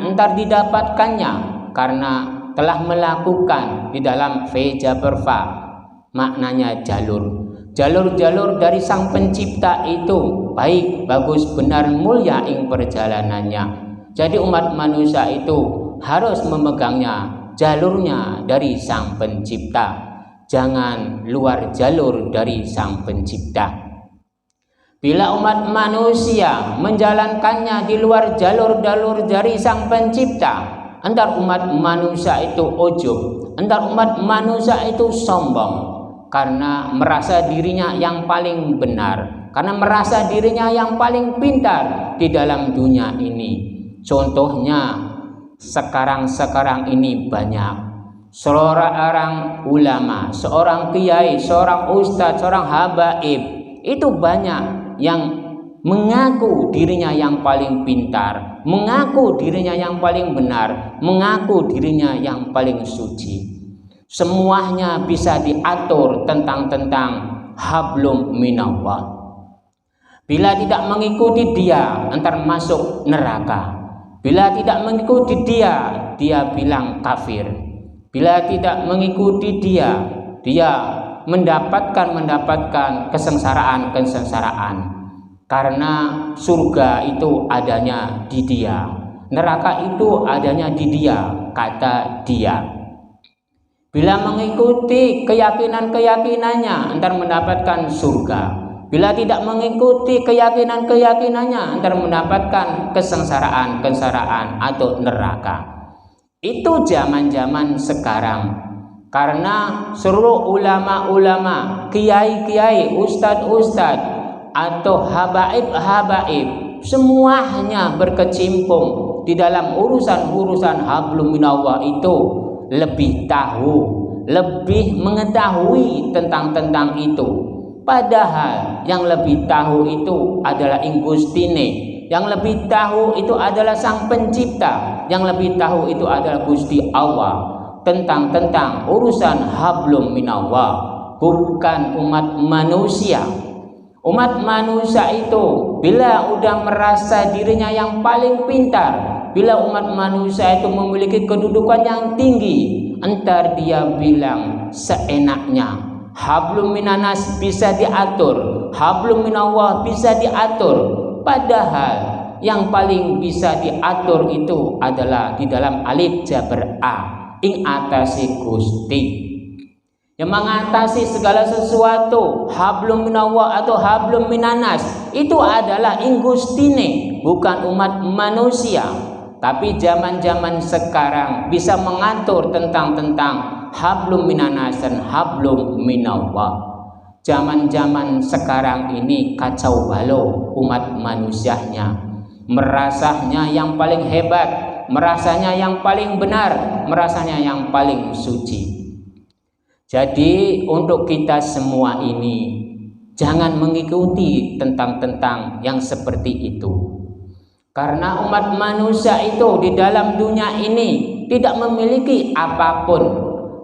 entar didapatkannya karena telah melakukan di dalam Vejaberva. Maknanya jalur dari Sang Pencipta itu baik, bagus, benar, mulia ing perjalanannya. Jadi umat manusia itu harus memegangnya, jalurnya dari Sang Pencipta, jangan luar jalur dari Sang Pencipta. Bila umat manusia menjalankannya di luar jalur dari Sang Pencipta, entar umat manusia itu ujub, entar umat manusia itu sombong, karena merasa dirinya yang paling benar, karena merasa dirinya yang paling pintar di dalam dunia ini. Contohnya sekarang ini banyak seorang ulama, seorang kiai, seorang ustadz, seorang habaib, itu banyak yang mengaku dirinya yang paling pintar, mengaku dirinya yang paling benar, mengaku dirinya yang paling suci. Semuanya bisa diatur tentang hablum minallah. Bila tidak mengikuti dia, entar masuk neraka. Bila tidak mengikuti dia bilang kafir. Bila tidak mengikuti dia mendapatkan kesengsaraan. Karena surga itu adanya di dia, neraka itu adanya di dia, kata dia. Bila mengikuti keyakinannya, entar mendapatkan surga. Bila tidak mengikuti keyakinannya, entar mendapatkan kesengsaraan atau neraka. Itu zaman sekarang. Karena seluruh ulama-ulama, kiai-kiai, ustadz-ustadz, atau habaib, semuanya berkecimpung di dalam urusan hablum minallah itu. Lebih tahu, lebih mengetahui tentang itu. Padahal yang lebih tahu itu adalah Ingustine, yang lebih tahu itu adalah Sang Pencipta, yang lebih tahu itu adalah Gusti Allah tentang urusan hablum minallah, bukan umat manusia. Umat manusia itu bila udah merasa dirinya yang paling pintar, bila umat manusia itu memiliki kedudukan yang tinggi, entar dia bilang seenaknya. Hablum minanas bisa diatur, hablum minallah bisa diatur. Padahal yang paling bisa diatur itu adalah di dalam alif jabar a, ing atasi Gusti, yang mengatasi segala sesuatu. Hablum minallah atau hablum minanas itu adalah Ingustine, bukan umat manusia. Tapi zaman-zaman sekarang bisa mengatur tentang hablum minanas dan hablum minallah. Zaman-zaman sekarang ini kacau balau umat manusianya, merasanya yang paling hebat, merasanya yang paling benar, merasanya yang paling suci. Jadi untuk kita semua ini jangan mengikuti tentang yang seperti itu. Karena umat manusia itu di dalam dunia ini tidak memiliki apapun,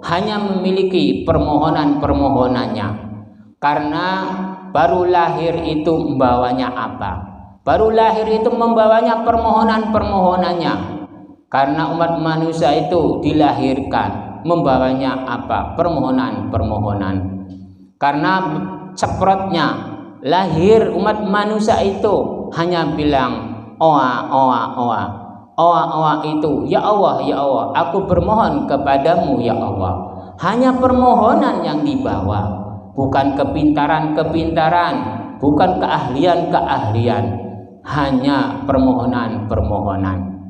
hanya memiliki permohonan-permohonannya. Karena baru lahir itu membawanya apa? Baru lahir itu membawanya permohonan-permohonannya. Karena umat manusia itu dilahirkan membawanya apa? Permohonan-permohonan. Karena ceprotnya lahir umat manusia itu hanya bilang oa, oa, oa. Oa, oa itu, ya Allah, aku bermohon kepadamu ya Allah. Hanya permohonan yang dibawa, bukan kepintaran-kepintaran, bukan keahlian-keahlian, hanya permohonan-permohonan.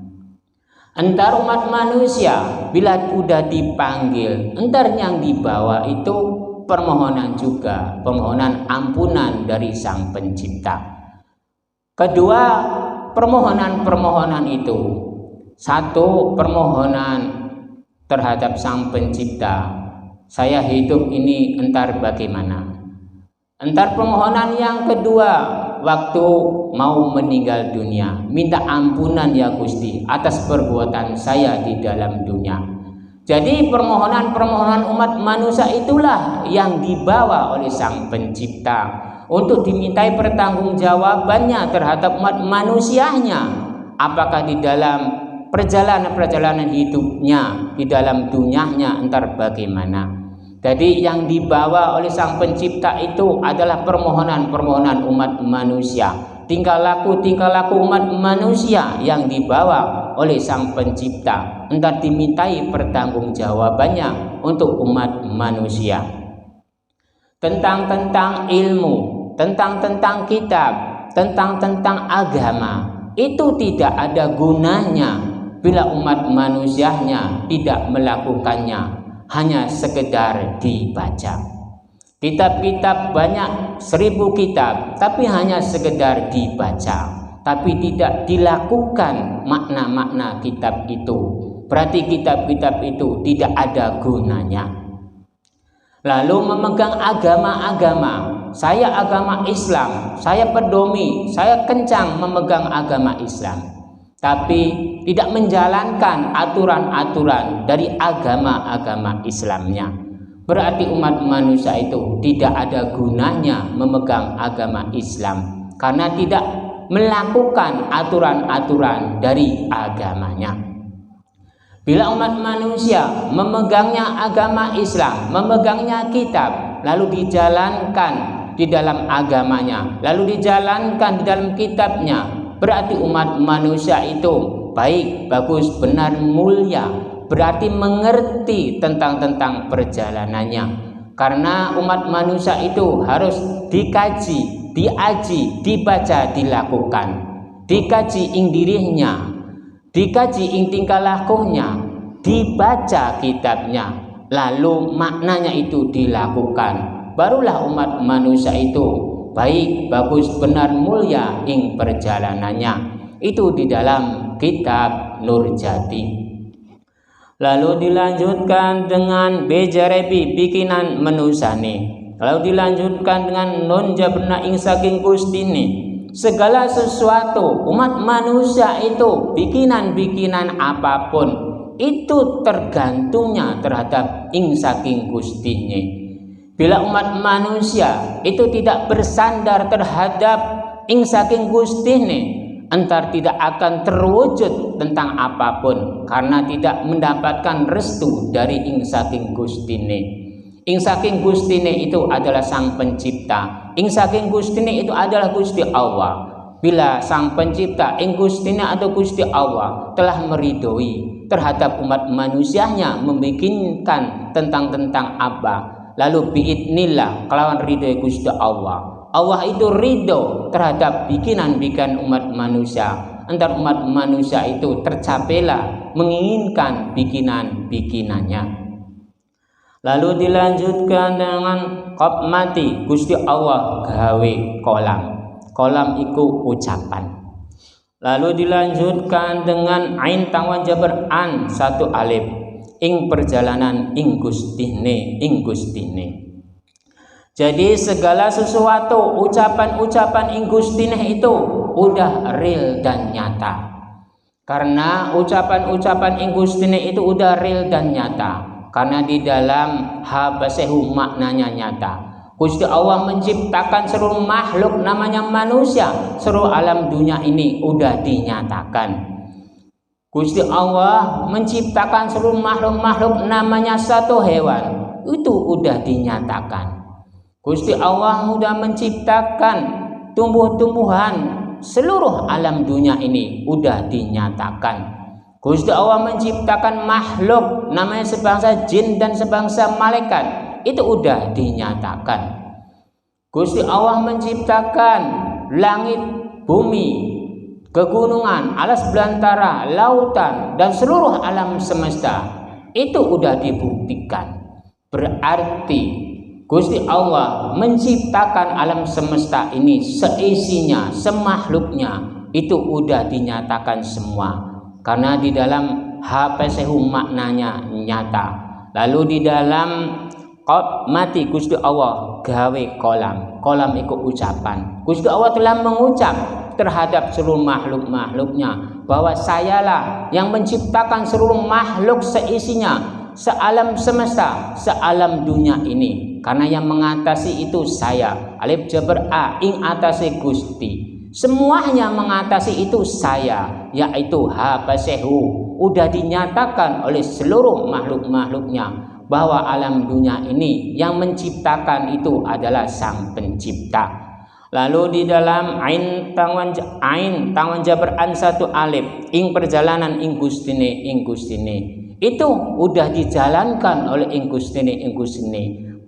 Entar umat manusia bila sudah dipanggil, entar yang dibawa itu permohonan juga, permohonan ampunan dari Sang Pencipta. Kedua, permohonan-permohonan itu, satu, permohonan terhadap Sang Pencipta, saya hidup ini entar bagaimana. Entar permohonan yang kedua, waktu mau meninggal dunia, minta ampunan ya Gusti atas perbuatan saya di dalam dunia. Jadi permohonan-permohonan umat manusia itulah yang dibawa oleh Sang Pencipta untuk dimintai pertanggungjawabannya terhadap umat manusianya. Apakah di dalam perjalanan hidupnya, di dalam dunianya entar bagaimana. Jadi yang dibawa oleh Sang Pencipta itu adalah permohonan-permohonan umat manusia. Tingkah laku umat manusia yang dibawa oleh Sang Pencipta, entar dimintai pertanggungjawabannya untuk umat manusia. Tentang ilmu, tentang kitab, tentang agama, itu tidak ada gunanya bila umat manusianya tidak melakukannya, hanya sekedar dibaca. Kitab-kitab banyak, 1000 kitab, tapi hanya sekedar dibaca, tapi tidak dilakukan makna-makna kitab itu. Berarti kitab-kitab itu tidak ada gunanya. Lalu memegang agama-agama, saya agama Islam, saya pedomi, saya kencang memegang agama Islam, tapi tidak menjalankan aturan-aturan dari agama-agama Islamnya. Berarti umat manusia itu tidak ada gunanya memegang agama Islam, karena tidak melakukan aturan-aturan dari agamanya. Bila umat manusia memegangnya agama Islam, memegangnya kitab, lalu dijalankan di dalam agamanya, lalu dijalankan di dalam kitabnya, berarti umat manusia itu baik, bagus, benar, mulia, berarti mengerti tentang perjalanannya. Karena umat manusia itu harus dikaji, diaji, dibaca, dilakukan. Dikaji ing dirinya, dikaji ing tingkah lakunya, dibaca kitabnya, lalu maknanya itu dilakukan. Barulah umat manusia itu baik, bagus, benar, mulia ing perjalanannya. Itu di dalam kitab Nurjati. Lalu dilanjutkan dengan bejarebi bikinan menusane. Lalu dilanjutkan dengan non jaberna ing saking Gustine. Segala sesuatu umat manusia itu bikinan-bikinan apapun itu tergantungnya terhadap ing saking Gustine. Bila umat manusia itu tidak bersandar terhadap ing saking Gustine, entar tidak akan terwujud tentang apapun karena tidak mendapatkan restu dari ing saking Gustine. Ing saking Gustine itu adalah Sang Pencipta. Ing saking Gustine itu adalah Gusti Allah. Bila Sang Pencipta ing Gustine atau Gusti Allah telah meridhoi terhadap umat manusianya membikinkan tentang apa, lalu biidnillah kelawan ridho Gusti Allah, Allah itu ridho terhadap bikinan-bikinan umat manusia. Antar umat manusia itu tercapailah menginginkan bikinan-bikinannya. Lalu dilanjutkan dengan qab mati Gusti Allah gawe kolam. Kolam iku ucapan. Lalu dilanjutkan dengan ain tawan jabar an satu alif ing perjalanan ing Gustine. Jadi segala sesuatu ucapan-ucapan ing Gustine itu udah real dan nyata. Karena ucapan-ucapan ing Gustine itu udah real dan nyata. Karena di dalam habasehu maknanya nyata. Gusti Allah menciptakan seluruh makhluk namanya manusia. Seluruh alam dunia ini udah dinyatakan. Gusti Allah menciptakan seluruh makhluk-makhluk namanya satu hewan. Itu udah dinyatakan. Gusti Allah sudah menciptakan tumbuh-tumbuhan. Seluruh alam dunia ini udah dinyatakan. Gusti Allah menciptakan makhluk namanya sebangsa jin dan sebangsa malaikat, itu udah dinyatakan. Gusti Allah menciptakan langit, bumi, kegunungan, alas belantara, lautan dan seluruh alam semesta, itu udah dibuktikan. Berarti Gusti Allah menciptakan alam semesta ini seisinya, semakhluknya, itu udah dinyatakan semua. Karena di dalam habasehu maknanya nyata. Lalu di dalam qab mati Gusti Allah gawe kolam. Kolam itu ucapan. Gusti Allah telah mengucap terhadap seluruh makhluk-makhluknya bahwa sayalah yang menciptakan seluruh makhluk seisinya, sealam semesta, sealam dunia ini. Karena yang mengatasi itu saya. Alif jabar a ing atase Gusti. Semuanya mengatasi itu saya, yaitu habasehu. Udah dinyatakan oleh seluruh makhluk-makhluknya bahwa alam dunia ini yang menciptakan itu adalah Sang Pencipta. Lalu di dalam ain tangan jabaran satu alif ing perjalanan ing Gustine itu udah dijalankan oleh ing Gustine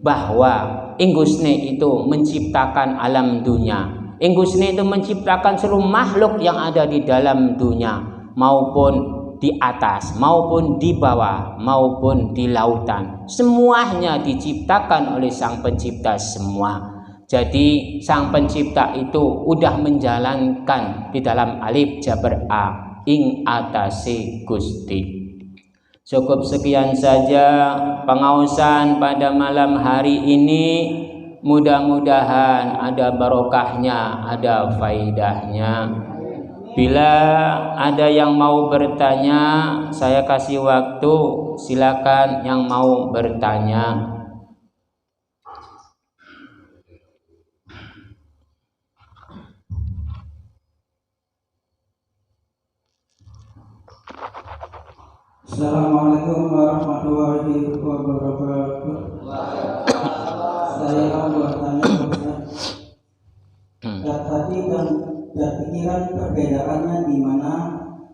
bahwa ing Gustine itu menciptakan alam dunia. Ing Gustine itu menciptakan seluruh makhluk yang ada di dalam dunia, maupun di atas, maupun di bawah, maupun di lautan. Semuanya diciptakan oleh Sang Pencipta semua. Jadi Sang Pencipta itu udah menjalankan di dalam alif jabar a ing atase Gusti. Cukup sekian saja pengaosan pada malam hari ini. Mudah-mudahan ada barokahnya, ada faidahnya. Bila ada yang mau bertanya, saya kasih waktu, silakan yang mau bertanya. Assalamualaikum warahmatullahi wabarakatuh. Saya mau bertanya, dat hati dan dat pikiran perbedaannya di mana,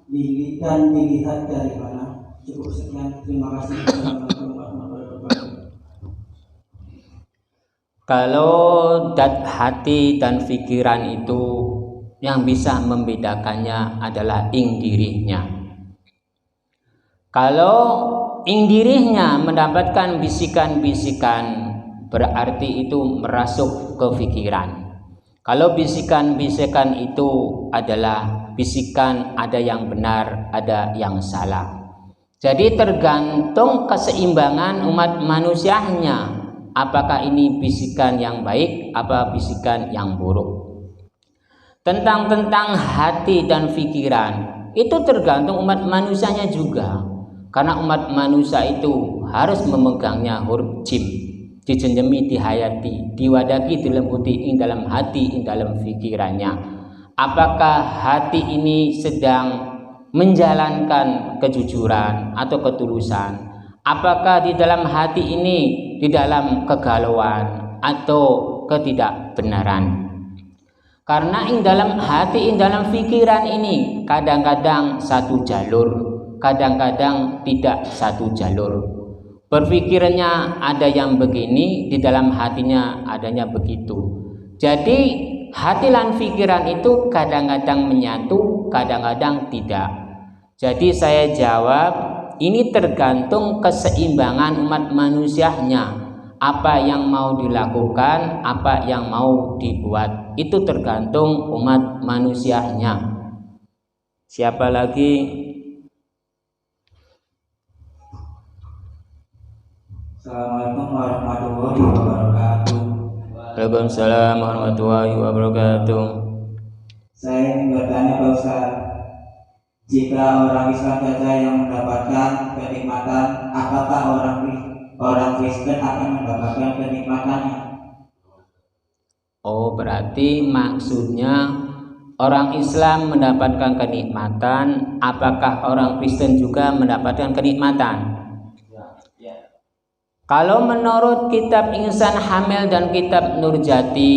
dilihat dari mana? Cukup sekian, terima kasih. Assalamualaikum warahmatullahi wabarakatuh. Kalau dat hati dan pikiran itu yang bisa membedakannya adalah ing dirinya. Kalau ing dirinya mendapatkan bisikan-bisikan, berarti itu merasuk ke pikiran. Kalau bisikan-bisikan itu adalah bisikan ada yang benar, ada yang salah. Jadi tergantung keseimbangan umat manusianya. apakah ini bisikan yang baik, apa bisikan yang buruk. Tentang hati dan pikiran itu tergantung umat manusianya juga, karena umat manusia itu harus memegangnya huruf jim, dijenjemi, dihayati, diwadaki, dilembuti ing dalam hati, ing dalam pikirannya. Apakah hati ini sedang menjalankan kejujuran atau ketulusan? Apakah di dalam hati ini di dalam kegalauan atau ketidakbenaran? Karena ing dalam hati, ing dalam pikiran ini kadang-kadang satu jalur, kadang-kadang tidak satu jalur. Berpikirnya ada yang begini, di dalam hatinya adanya begitu. Jadi hati dan pikiran itu kadang-kadang menyatu, kadang-kadang tidak. Jadi saya jawab, ini tergantung keseimbangan umat manusianya. Apa yang mau dilakukan, apa yang mau dibuat, itu tergantung umat manusianya. Siapa lagi? Assalamualaikum warahmatullahi wabarakatuh. Waalaikumsalam warahmatullahi wabarakatuh. Saya ingin bertanya Pak Ustaz, jika orang Islam saja yang mendapatkan kenikmatan, apakah orang Kristen akan mendapatkan kenikmatannya? Oh, berarti maksudnya orang Islam mendapatkan kenikmatan, apakah orang Kristen juga mendapatkan kenikmatan? Kalau menurut kitab Insan Hamil dan kitab Nurjati,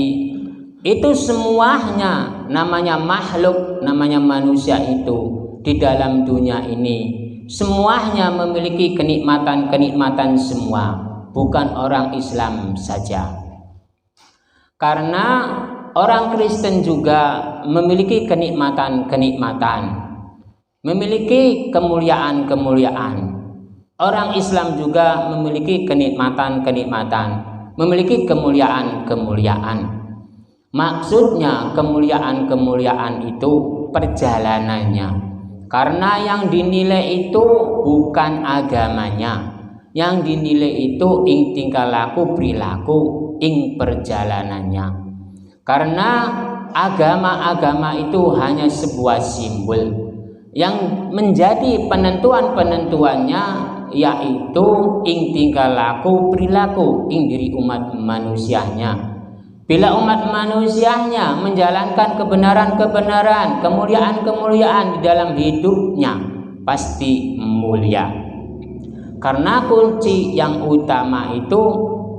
itu semuanya namanya makhluk, namanya manusia itu di dalam dunia ini semuanya memiliki kenikmatan semua, bukan orang Islam saja. Karena orang Kristen juga memiliki kenikmatan, memiliki kemuliaan. Orang Islam juga memiliki kenikmatan, memiliki kemuliaan. Maksudnya kemuliaan itu perjalanannya. Karena yang dinilai itu bukan agamanya, yang dinilai itu ing tingkah laku perilaku, ing perjalanannya. Karena agama itu hanya sebuah simbol, yang menjadi penentuannya yaitu ing tingkah laku perilaku, ing diri umat manusianya. Bila umat manusianya menjalankan kebenaran, kemuliaan di dalam hidupnya, pasti mulia. Karena kunci yang utama itu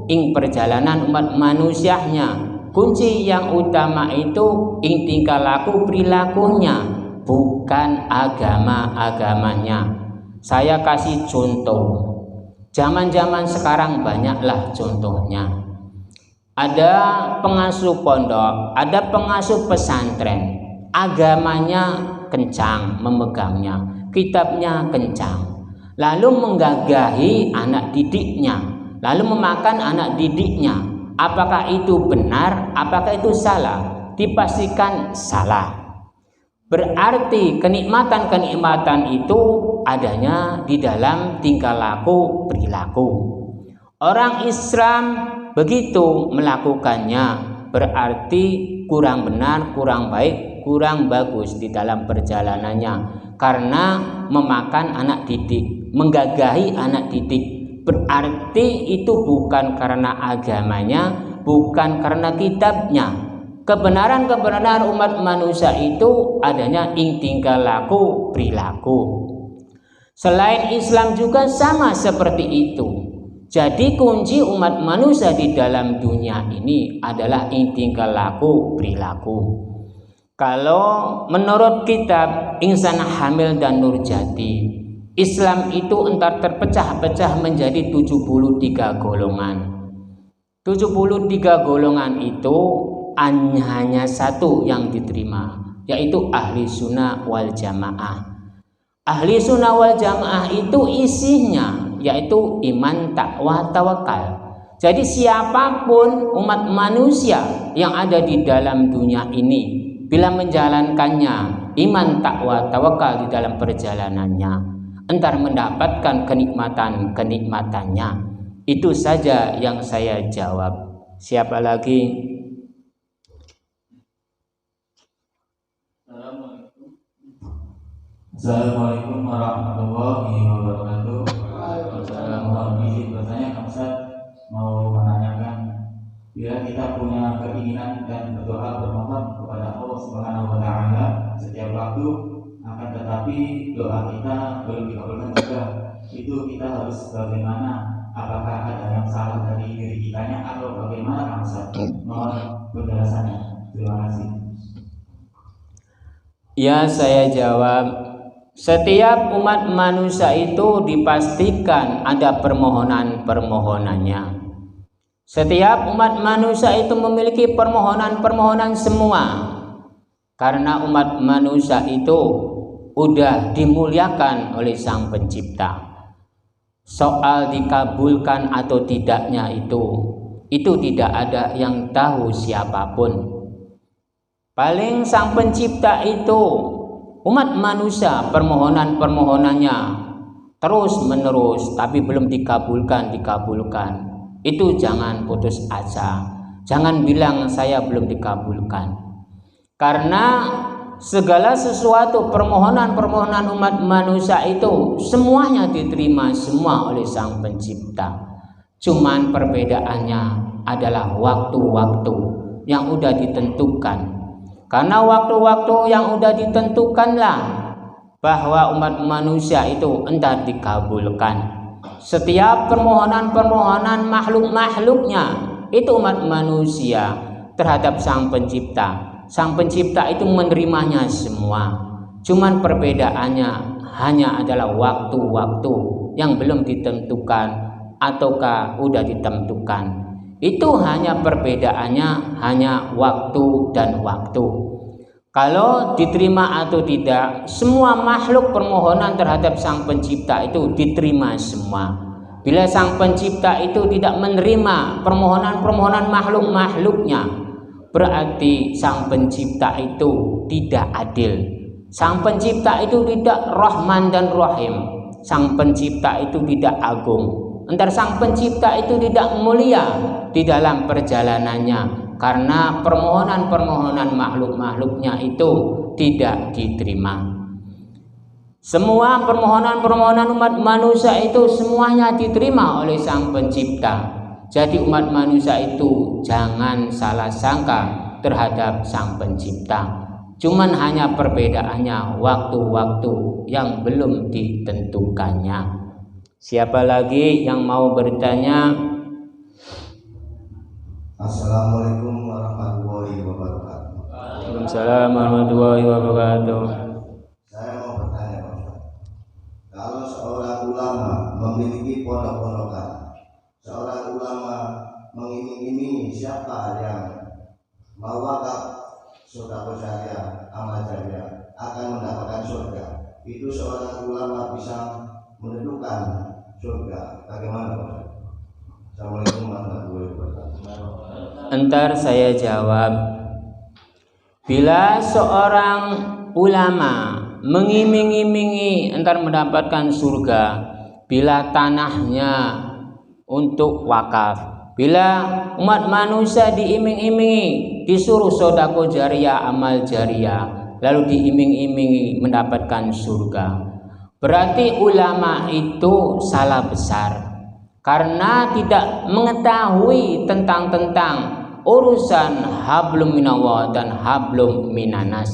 ing perjalanan umat manusianya. Kunci yang utama itu ing tingkah laku perilakunya, bukan agamanya. Saya kasih contoh. Zaman-zaman sekarang banyaklah contohnya. Ada pengasuh pondok, ada pengasuh pesantren, agamanya kencang memegangnya, kitabnya kencang, lalu menggagahi anak didiknya, lalu memakan anak didiknya. Apakah itu benar? Apakah itu salah? Dipastikan salah. Berarti kenikmatan itu adanya di dalam tingkah laku perilaku. Orang Islam begitu melakukannya, berarti kurang benar, kurang baik, kurang bagus di dalam perjalanannya. Karena memakan anak didik, menggagahi anak didik, berarti itu bukan karena agamanya, bukan karena kitabnya. Kebenaran umat manusia itu adanya ing tingkah laku perilaku. Selain Islam juga sama seperti itu. Jadi kunci umat manusia di dalam dunia ini adalah tingkah laku perilaku. Kalau menurut kitab Insan Hamil dan Nurjati, Islam itu entar terpecah-pecah menjadi 73 golongan. 73 golongan itu hanya satu yang diterima, yaitu ahli sunnah wal jamaah. Ahli sunnah wal jamaah itu isinya yaitu iman, takwa, tawakal. Jadi siapapun umat manusia yang ada di dalam dunia ini, bila menjalankannya iman, takwa, tawakal di dalam perjalanannya, entar mendapatkan kenikmatannya. Itu saja yang saya jawab. Siapa lagi? Assalamualaikum warahmatullahi wabarakatuh. Mohon izin bertanya, Kang Ustaz, mau menanyakan, bila kita punya keinginan dan berdoa bermohon kepada Allah Subhanahu wa taala setiap waktu, akan tetapi doa kita belum dikabulkan juga, itu kita harus bagaimana? Apakah ada yang salah dari diri kitanya atau bagaimana, Kang Ustaz? Mohon penjelasannya. Terima kasih. Ya, saya jawab. Setiap umat manusia itu dipastikan ada permohonan-permohonannya. Setiap umat manusia itu memiliki permohonan-permohonan semua. Karena umat manusia itu udah dimuliakan oleh Sang Pencipta. Soal dikabulkan atau tidaknya itu tidak ada yang tahu siapapun. Paling Sang Pencipta itu umat manusia permohonan-permohonannya terus menerus tapi belum dikabulkan. Itu jangan putus asa. Jangan bilang saya belum dikabulkan. Karena segala sesuatu permohonan-permohonan umat manusia itu semuanya diterima semua oleh Sang Pencipta. Cuman perbedaannya adalah waktu-waktu yang udah ditentukan. Karena waktu-waktu yang udah ditentukanlah bahwa umat manusia itu entah dikabulkan. Setiap permohonan-permohonan makhluk-makhluknya itu umat manusia terhadap Sang Pencipta. Sang Pencipta itu menerimanya semua. Cuman perbedaannya hanya adalah waktu-waktu yang belum ditentukan ataukah udah ditentukan. Itu hanya perbedaannya, hanya waktu dan waktu. Kalau diterima atau tidak, semua makhluk permohonan terhadap Sang Pencipta itu diterima semua. Bila Sang Pencipta itu tidak menerima permohonan-permohonan makhluk-makhluknya, berarti Sang Pencipta itu tidak adil. Sang Pencipta itu tidak Rahman dan Rahim. Sang Pencipta itu tidak agung. Entar Sang Pencipta itu tidak mulia di dalam perjalanannya, karena permohonan-permohonan makhluk-makhluknya itu tidak diterima. Semua permohonan-permohonan umat manusia itu semuanya diterima oleh Sang Pencipta. Jadi umat manusia itu jangan salah sangka terhadap Sang Pencipta. Cuman hanya perbedaannya waktu-waktu yang belum ditentukannya. Siapa lagi yang mau bertanya? Assalamualaikum warahmatullahi wabarakatuh. Waalaikumsalam warahmatullahi wabarakatuh. Saya mau bertanya, Pak Ustaz. Kalau seorang ulama memiliki pondok-pondokan, seorang ulama mengiming-imingi siapa yang mau wakaf sedekah jariah, amal jariah akan mendapatkan surga, itu seorang ulama bisa menentukan surga. Bagaimana, Pak Ustaz? Assalamualaikum warahmatullahi wabarakatuh. Entar saya jawab. Bila seorang ulama mengiming-imingi entar mendapatkan surga, bila tanahnya untuk wakaf, bila umat manusia diiming-imingi disuruh sedekah jariah, amal jariah, lalu diiming-imingi mendapatkan surga, berarti ulama itu salah besar. Karena tidak mengetahui tentang urusan hablum minallah dan hablum minanas.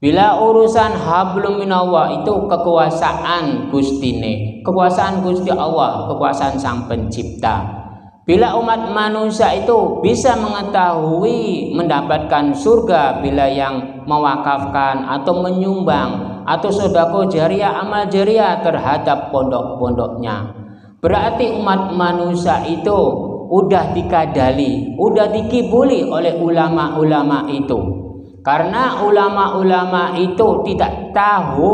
Bila urusan hablum minallah itu kekuasaan Gustine, kekuasaan Gusti Allah, kekuasaan Sang Pencipta. Bila umat manusia itu bisa mengetahui mendapatkan surga bila yang mewakafkan atau menyumbang atau sedekah jariah, amal jariah terhadap pondok-pondoknya, berarti umat manusia itu udah dikadali, udah dikibuli oleh ulama-ulama itu. Karena ulama-ulama itu tidak tahu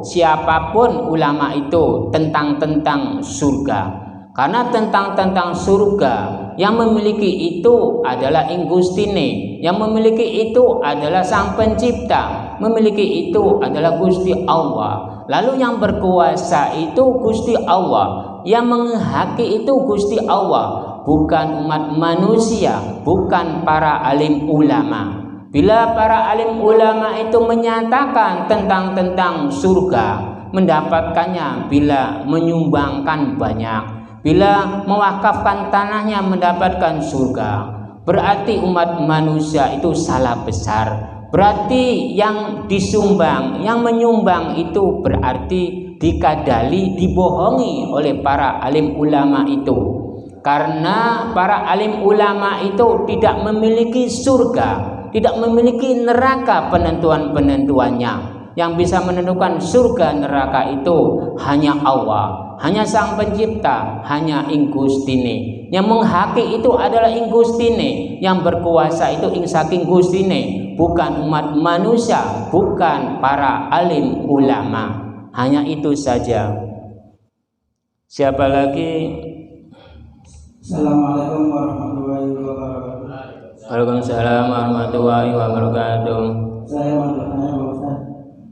siapapun ulama itu tentang surga. Karena tentang surga yang memiliki itu adalah Ingustine, yang memiliki itu adalah Sang Pencipta, memiliki itu adalah Gusti Allah. Lalu yang berkuasa itu Gusti Allah. Yang menghaki itu Gusti Allah, bukan umat manusia, bukan para alim ulama. Bila para alim ulama itu menyatakan tentang surga, mendapatkannya bila menyumbangkan banyak, bila mewakafkan tanahnya mendapatkan surga, berarti umat manusia itu salah besar. Berarti yang disumbang, yang menyumbang itu berarti dikadali, dibohongi oleh para alim ulama itu. Karena para alim ulama itu tidak memiliki surga, tidak memiliki neraka penentuan-penentuannya. Yang bisa menentukan surga neraka itu hanya Allah, hanya Sang Pencipta, hanya ing Gustine. Yang menghaki itu adalah ing Gustine, yang berkuasa itu ing saking Gustine, bukan umat manusia, bukan para alim ulama. Hanya itu saja. Siapa lagi? Assalamualaikum warahmatullahi wabarakatuh. Waalaikumsalam warahmatullahi wabarakatuh. Saya mau bertanya Pak Ustaz,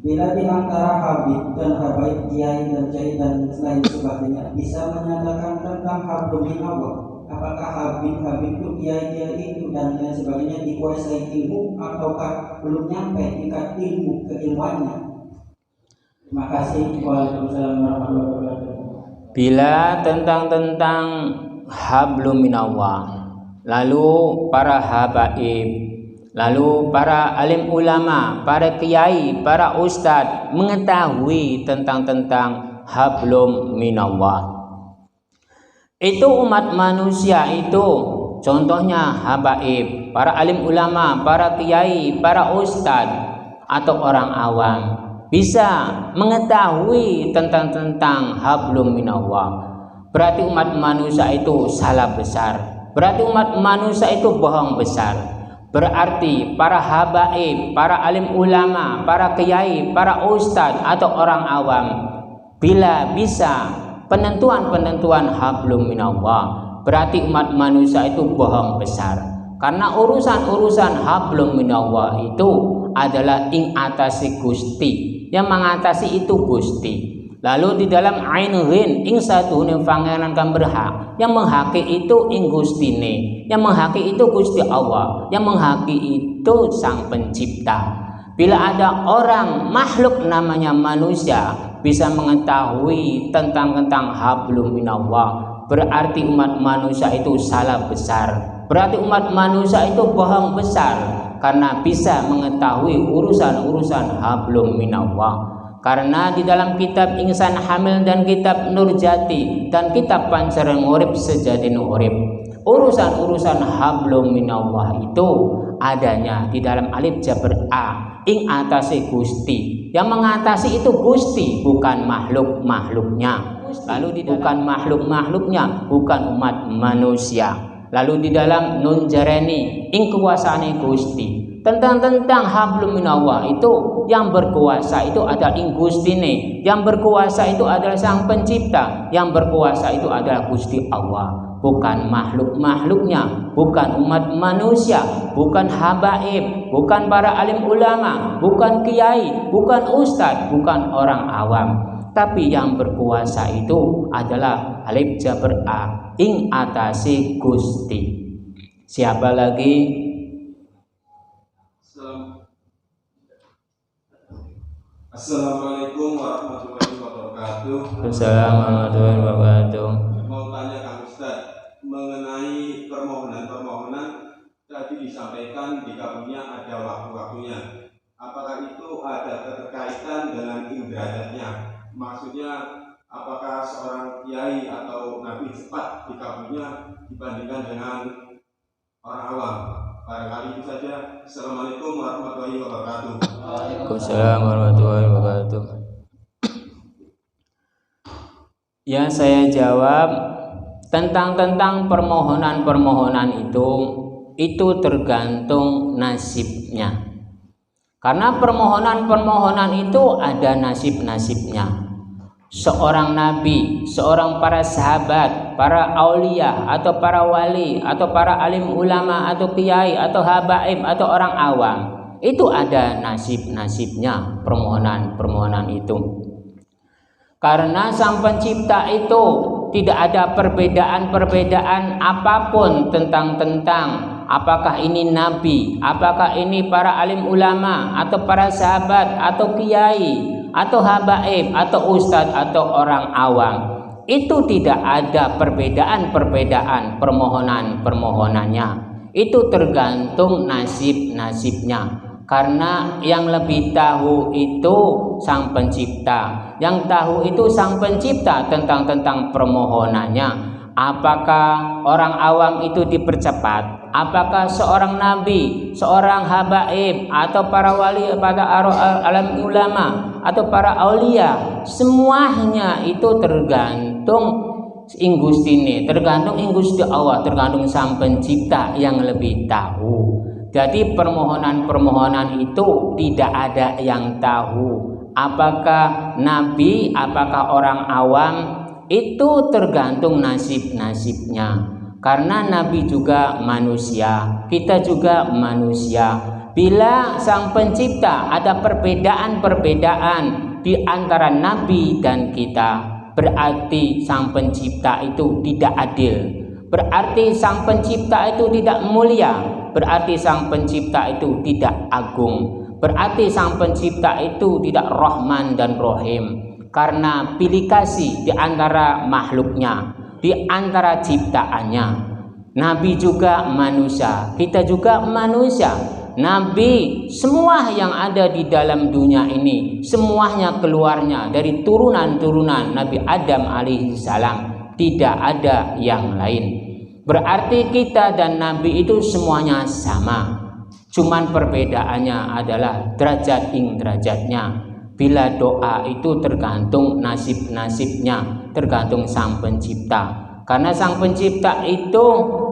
bila di antara Habib dan Habaib, Kiai dan Cai dan lain sebagainya bisa menyatakan tentang hablum minallah, apakah Habib itu, Kiai itu dan lain sebagainya dikuasai ilmu ataukah belum nyampe tingkat ilmu keilmuannya? Terima kasih. Waalaikumsalam warahmatullahi wabarakatuh. Bila tentang hablum minallah, lalu para habaib, lalu para alim ulama, para kiai, para ustadz mengetahui tentang hablum minallah. Itu umat manusia itu, contohnya habaib, para alim ulama, para kiai, para ustadz atau orang awam bisa mengetahui tentang hablum minallah. Berarti umat manusia itu salah besar. Berarti umat manusia itu bohong besar. Berarti para habaib, para alim ulama, para kiai, para ustadz atau orang awam bila bisa penentuan hablum minallah, berarti umat manusia itu bohong besar. Karena urusan hablum minallah itu adalah ing atasi Gusti. Yang mengatasi itu Gusti. Lalu di dalam ainun ing satuhune pangeran kang berhak, yang menghaki itu ing Gustine, yang menghaki itu Gusti Allah, yang menghaki itu Sang Pencipta. Bila ada orang makhluk namanya manusia bisa mengetahui tentang hablum minallah, berarti umat manusia itu salah besar. Berarti umat manusia itu bohong besar karena bisa mengetahui urusan hablum minallah. Karena di dalam kitab Insan Hamil dan kitab Nurjati dan kitab Pancaran Urip Sejati Urip, urusan hablum minallah itu adanya di dalam alif jaber a ing atase Gusti. Yang mengatasi itu Gusti, bukan makhluknya. Lalu bukan makhluknya, bukan umat manusia. Lalu di dalam Nun Jareni ing kuasane Gusti. Tentang hablum minallah itu yang berkuasa itu adalah ing Gustine, yang berkuasa itu adalah Sang Pencipta, yang berkuasa itu adalah Gusti Allah, bukan makhluknya, bukan umat manusia, bukan habaib, bukan para alim ulama, bukan kiai, bukan ustadz, bukan orang awam. Tapi yang berkuasa itu adalah alif jaber a ing atasi Gusti. Siapa lagi? Assalamualaikum warahmatullahi wabarakatuh. Assalamualaikum warahmatullahi wabarakatuh. Mau tanya Kang Ustaz mengenai permohonan tadi disampaikan di kabinnya ada waktu-waktunya. Apakah itu ada keterkaitan dengan ibadatnya? Maksudnya apakah seorang kiai atau nabi cepat di kabinnya dibandingkan dengan orang awam? Barangkali itu saja. Assalamualaikum warahmatullahi wabarakatuh. Waalaikumsalam warahmatullahi wabarakatuh. Yang saya jawab tentang permohonan itu tergantung nasibnya. Karena permohonan itu ada nasib-nasibnya. Seorang nabi, seorang para sahabat, para aulia atau para wali atau para alim ulama atau kiai atau habaib atau orang awam, itu ada nasib-nasibnya permohonan itu. Karena Sang Pencipta itu tidak ada perbedaan-perbedaan apapun tentang apakah ini nabi, apakah ini para alim ulama, atau para sahabat, atau kiai, atau habaib, atau ustadz, atau orang awam. Itu tidak ada perbedaan-perbedaan permohonannya. Itu tergantung nasib-nasibnya. Karena yang lebih tahu itu Sang Pencipta. Yang tahu itu Sang Pencipta tentang permohonannya. Apakah orang awam itu dipercepat? Apakah seorang nabi, seorang habaib, atau para wali, pada alam ulama, atau para aulia? Semuanya itu tergantung Gusti, tergantung Gusti Allah, tergantung Sang Pencipta yang lebih tahu. Jadi permohonan-permohonan itu tidak ada yang tahu. Apakah nabi, apakah orang awam, itu tergantung nasib-nasibnya. Karena nabi juga manusia, kita juga manusia. Bila Sang Pencipta ada perbedaan-perbedaan di antara nabi dan kita, berarti Sang Pencipta itu tidak adil. Berarti Sang Pencipta itu tidak mulia. Berarti Sang Pencipta itu tidak agung. Berarti Sang Pencipta itu tidak Rahman dan Rahim. Karena pilih kasih di antara makhluknya, di antara ciptaannya. Nabi juga manusia, kita juga manusia. Nabi, semua yang ada di dalam dunia ini, semuanya keluarnya dari turunan-turunan Nabi Adam alaihissalam. Tidak ada yang lain. Berarti kita dan Nabi itu semuanya sama. Cuman perbedaannya adalah derajatnya. Bila doa itu tergantung nasib-nasibnya, tergantung Sang Pencipta. Karena Sang Pencipta itu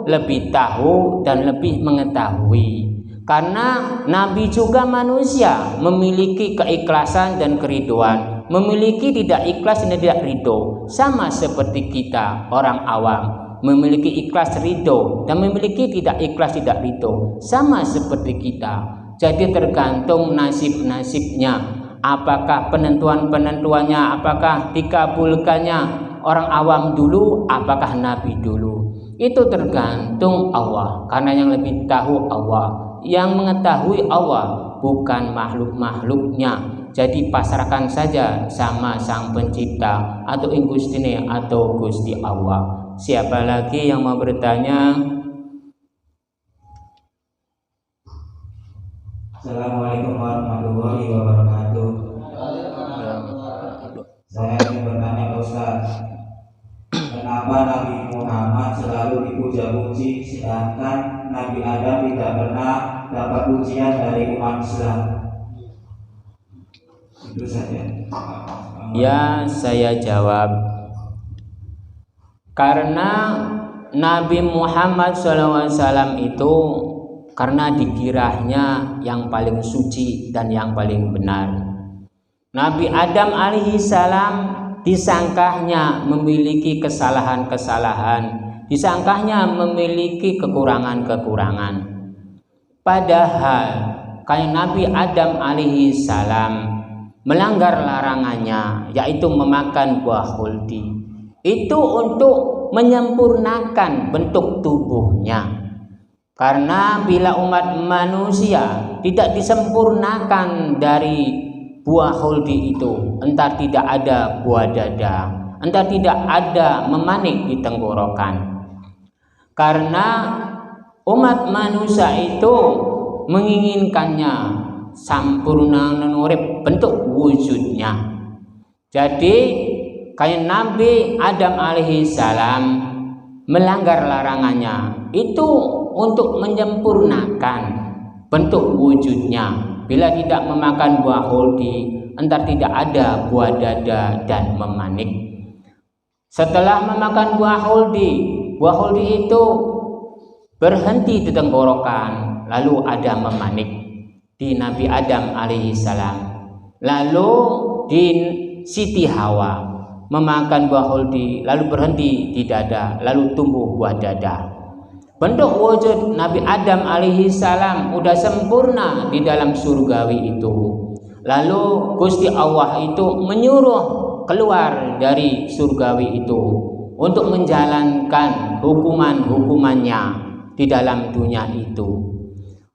lebih tahu dan lebih mengetahui. Karena Nabi juga manusia, memiliki keikhlasan dan keriduan, memiliki tidak ikhlas dan tidak ridho, sama seperti kita orang awam, memiliki ikhlas ridho dan memiliki tidak ikhlas tidak ridho, sama seperti kita. Jadi tergantung nasib-nasibnya. Apakah penentuannya, apakah dikabulkannya orang awam dulu, apakah Nabi dulu. Itu tergantung Allah, karena yang lebih tahu Allah, yang mengetahui Allah, bukan makhluk-makhluknya. Jadi pasrahkan saja sama Sang Pencipta, atau Gusti atau Gusti Allah. Siapa lagi yang mau bertanya? Assalamualaikum warahmatullahi wabarakatuh. Saya ingin bertanya Pak Ustaz, kenapa Nabi Muhammad selalu dipuja-puji sedangkan Nabi Adam tidak pernah dapat pujian dari umat Islam? Itu saja. Ya, saya jawab. Karena Nabi Muhammad SAW itu karena dikiranya yang paling suci dan yang paling benar. Nabi Adam alaihissalam disangkahnya memiliki kesalahan-kesalahan, disangkahnya memiliki kekurangan-kekurangan. Padahal kayak Nabi Adam alaihissalam melanggar larangannya, yaitu memakan buah khuldi. Itu untuk menyempurnakan bentuk tubuhnya. Karena bila umat manusia tidak disempurnakan dari buah khuldi itu, entah tidak ada buah dada, entah tidak ada memanik di tenggorokan. Karena umat manusia itu menginginkannya sampurna menurut bentuk wujudnya. Jadi kayak Nabi Adam alaihissalam melanggar larangannya itu untuk menyempurnakan bentuk wujudnya. Bila tidak memakan buah khuldi, entar tidak ada buah dada dan memanik. Setelah memakan buah khuldi itu berhenti di tenggorokan, lalu ada memanik di Nabi Adam alaihissalam. Lalu di Siti Hawa memakan buah khuldi, lalu berhenti di dada, lalu tumbuh buah dada. Bentuk wujud Nabi Adam alaihissalam udah sempurna di dalam surgawi itu. Lalu Gusti Allah itu menyuruh keluar dari surgawi itu untuk menjalankan hukuman-hukumannya di dalam dunia itu.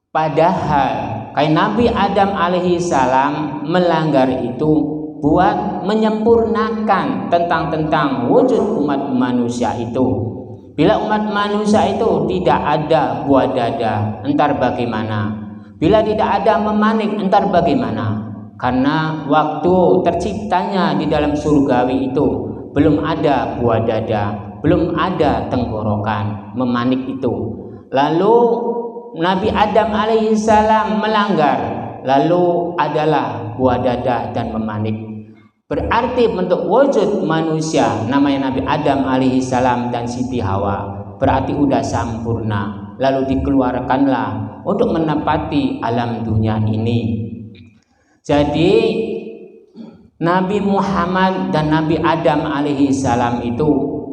Padahal kayak Nabi Adam alaihi salam melanggar itu buat menyempurnakan tentang wujud umat manusia itu. Bila umat manusia itu tidak ada buah dada, entar bagaimana? Bila tidak ada memanik, entar bagaimana? Karena waktu terciptanya di dalam surgawi itu belum ada buah dada, belum ada tenggorokan, memanik itu. Lalu Nabi Adam alaihissalam melanggar, lalu adalah buah dada dan memanik. Berarti bentuk wujud manusia namanya Nabi Adam alaihissalam dan Siti Hawa berarti udah sempurna, lalu dikeluarkanlah untuk menepati alam dunia ini. Jadi Nabi Muhammad dan Nabi Adam alaihissalam itu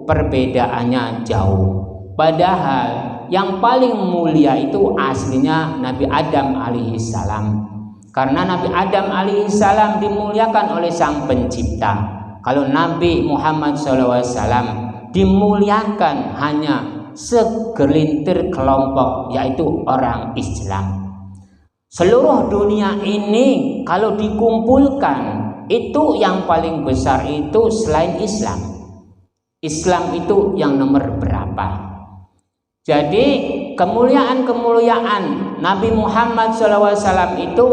perbedaannya jauh. Padahal yang paling mulia itu aslinya Nabi Adam alaihissalam. Karena Nabi Adam alaihissalam dimuliakan oleh Sang Pencipta. Kalau Nabi Muhammad SAW dimuliakan hanya segelintir kelompok, yaitu orang Islam. Seluruh dunia ini kalau dikumpulkan, itu yang paling besar itu selain Islam. Islam itu yang nomor berapa? Jadi kemuliaan-kemuliaan Nabi Muhammad SAW itu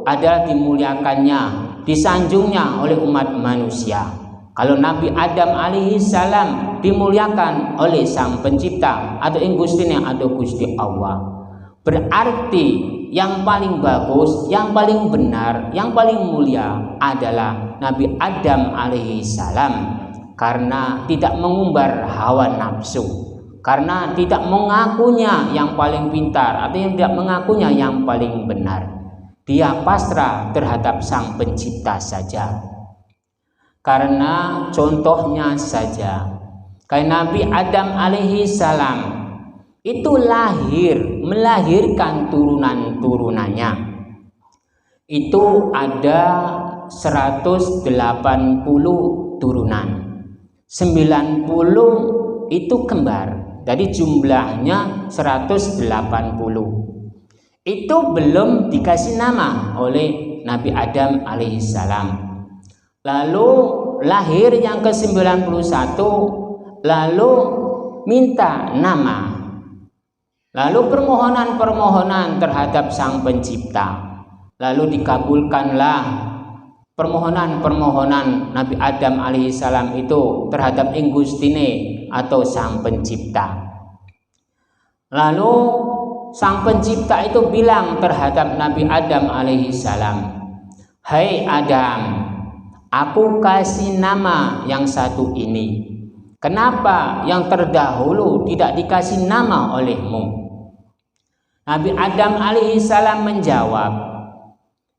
adalah dimuliakannya, disanjungnya oleh umat manusia. Kalau Nabi Adam alaihissalam dimuliakan oleh Sang Pencipta atau Gustinya atau Gusti Allah. Berarti yang paling bagus, yang paling benar, yang paling mulia adalah Nabi Adam alaihissalam, karena tidak mengumbar hawa nafsu, karena tidak mengakunya yang paling pintar atau yang tidak mengakunya yang paling benar. Dia pasrah terhadap Sang Pencipta saja. Karena contohnya saja, kayak Nabi Adam alaihissalam itu melahirkan turunan-turunannya. Itu ada 180 turunan. 90 itu kembar. Jadi jumlahnya 180. Itu belum dikasih nama oleh Nabi Adam alaihissalam. Lalu lahir yang ke-91, lalu minta nama. Lalu permohonan-permohonan terhadap Sang Pencipta. Lalu dikabulkanlah permohonan-permohonan Nabi Adam alaihissalam itu terhadap Gustine atau Sang Pencipta. Lalu Sang Pencipta itu bilang terhadap Nabi Adam alaihissalam, "Hai Adam, aku kasih nama yang satu ini. Kenapa yang terdahulu tidak dikasih nama olehmu?" Nabi Adam alaihissalam menjawab,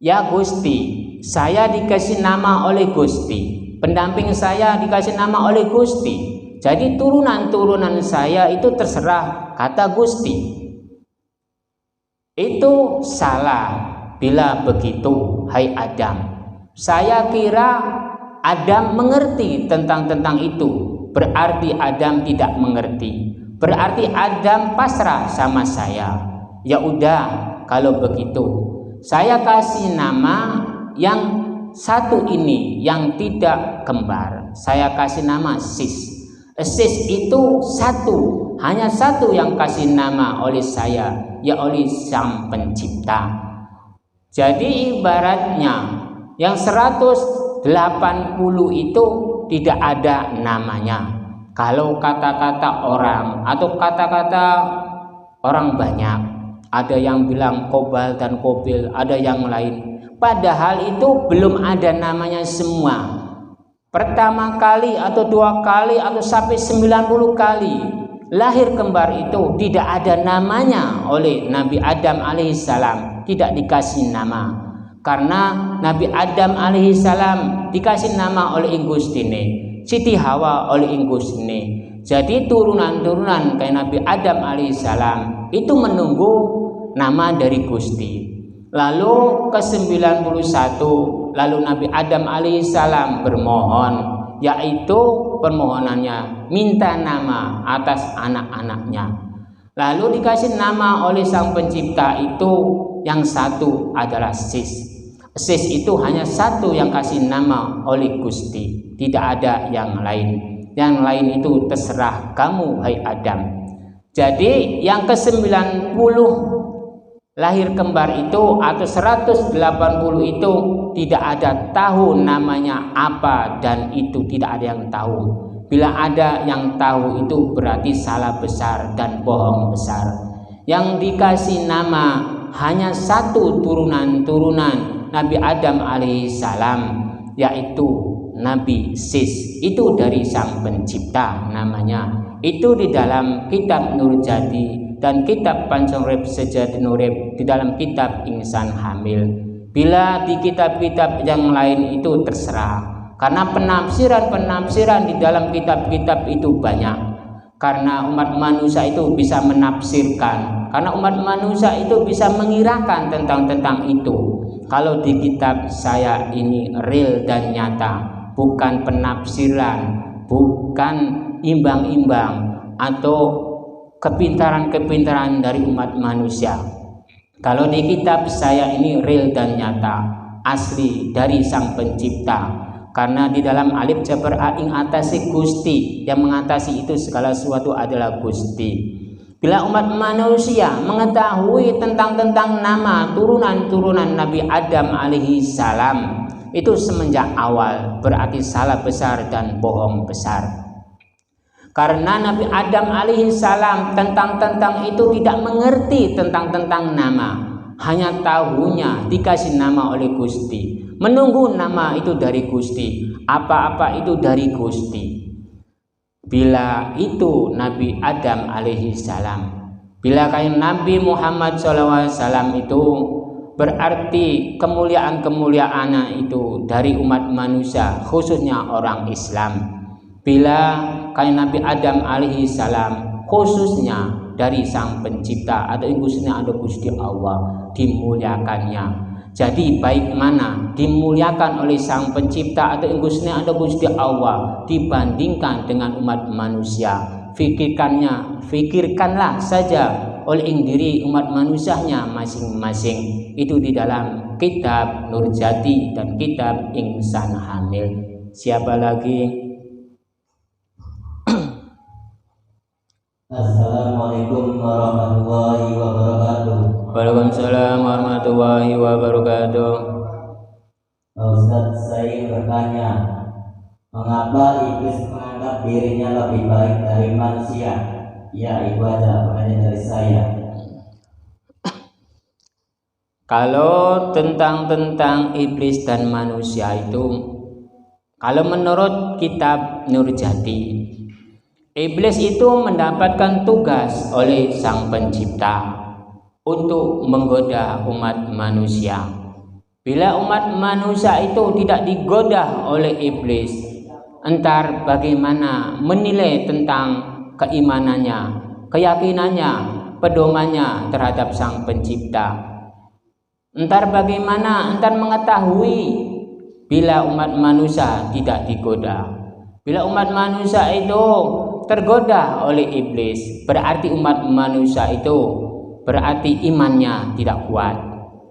"Ya Gusti, saya dikasih nama oleh Gusti. Pendamping saya dikasih nama oleh Gusti. Jadi turunan-turunan saya itu terserah," kata Gusti. Itu salah bila begitu, hai Adam. Saya kira Adam mengerti tentang itu. Berarti Adam tidak mengerti. Berarti Adam pasrah sama saya. Ya udah, kalau begitu saya kasih nama yang satu ini yang tidak kembar. Saya kasih nama Sis. Sis itu satu. Hanya satu yang kasih nama oleh saya, ya oleh Sang Pencipta. Jadi ibaratnya yang 180 itu tidak ada namanya. Kalau kata-kata orang atau kata-kata orang banyak, ada yang bilang Kobal dan Kobil, ada yang lain. Padahal itu belum ada namanya semua. Pertama kali atau 2 kali atau sampai 90 kali lahir kembar itu tidak ada namanya oleh Nabi Adam alaihissalam, tidak dikasih nama. Karena Nabi Adam alaihissalam dikasih nama oleh Gustine, Siti Hawa oleh Gustine. Jadi turunan-turunan kayak Nabi Adam alaihissalam itu menunggu nama dari Gusti. Lalu ke-91, lalu Nabi Adam alaihissalam bermohon, yaitu permohonannya minta nama atas anak-anaknya. Lalu dikasih nama oleh Sang Pencipta itu, yang satu adalah Sis. Sis itu hanya satu yang kasih nama oleh Gusti, tidak ada yang lain. Yang lain itu terserah kamu, hai Adam. Jadi yang ke-90 lahir kembar itu atau 180 itu tidak ada tahu namanya apa, dan itu tidak ada yang tahu. Bila ada yang tahu itu berarti salah besar dan bohong besar. Yang dikasih nama hanya satu turunan Nabi Adam alaihissalam, yaitu Nabi Sis. Itu dari Sang Pencipta namanya. Itu di dalam kitab Nurjati dan kitab Pancong Sejati Nurib, di dalam kitab Insan Hamil. Bila di kitab-kitab yang lain itu terserah, karena penafsiran di dalam kitab-kitab itu banyak. Karena umat manusia itu bisa menafsirkan, karena umat manusia itu bisa mengirakan tentang itu. Kalau di kitab saya ini real dan nyata, bukan penafsiran, bukan imbang-imbang atau kepintaran-kepintaran dari umat manusia. Kalau di kitab saya ini real dan nyata, asli dari Sang Pencipta. Karena di dalam alif jabar a ing atasi Gusti, yang mengatasi itu segala sesuatu adalah Gusti. Bila umat manusia mengetahui tentang nama turunan Nabi Adam alaihi salam, itu semenjak awal berarti salah besar dan bohong besar. Karena Nabi Adam alaihi salam tentang itu tidak mengerti tentang nama, hanya tahunya dikasih nama oleh Gusti, menunggu nama itu dari Gusti, apa-apa itu dari Gusti. Bila itu Nabi Adam alaihi salam, bila kayak Nabi Muhammad SAW itu berarti kemuliaan itu dari umat manusia, khususnya orang Islam. Bila kayak Nabi Adam alaihi salam khususnya dari Sang Pencipta atau khususnya ada Gusti Allah, dimuliakannya. Jadi baik mana dimuliakan oleh Sang Pencipta atau khususnya ada Gusti Allah dibandingkan dengan umat manusia. Fikirkanlah saja oleh diri umat manusianya masing-masing. Itu di dalam kitab Nurjati dan kitab Insan Hamil. Siapa lagi? Assalamualaikum warahmatullahi wabarakatuh. Waalaikumsalam warahmatullahi wabarakatuh. Ustaz, saya bertanya, mengapa iblis menganggap dirinya lebih baik dari manusia? Ya, itu aja pertanyaan dari saya. Kalau tentang iblis dan manusia itu, kalau menurut kitab Nurjati, iblis itu mendapatkan tugas oleh Sang Pencipta untuk menggoda umat manusia. Bila umat manusia itu tidak digoda oleh iblis, entar bagaimana menilai tentang keimanannya, keyakinannya, pedomannya terhadap Sang Pencipta. Entar bagaimana entar mengetahui bila umat manusia tidak digoda. Bila umat manusia itu tergoda oleh iblis, berarti umat manusia itu berarti imannya tidak kuat.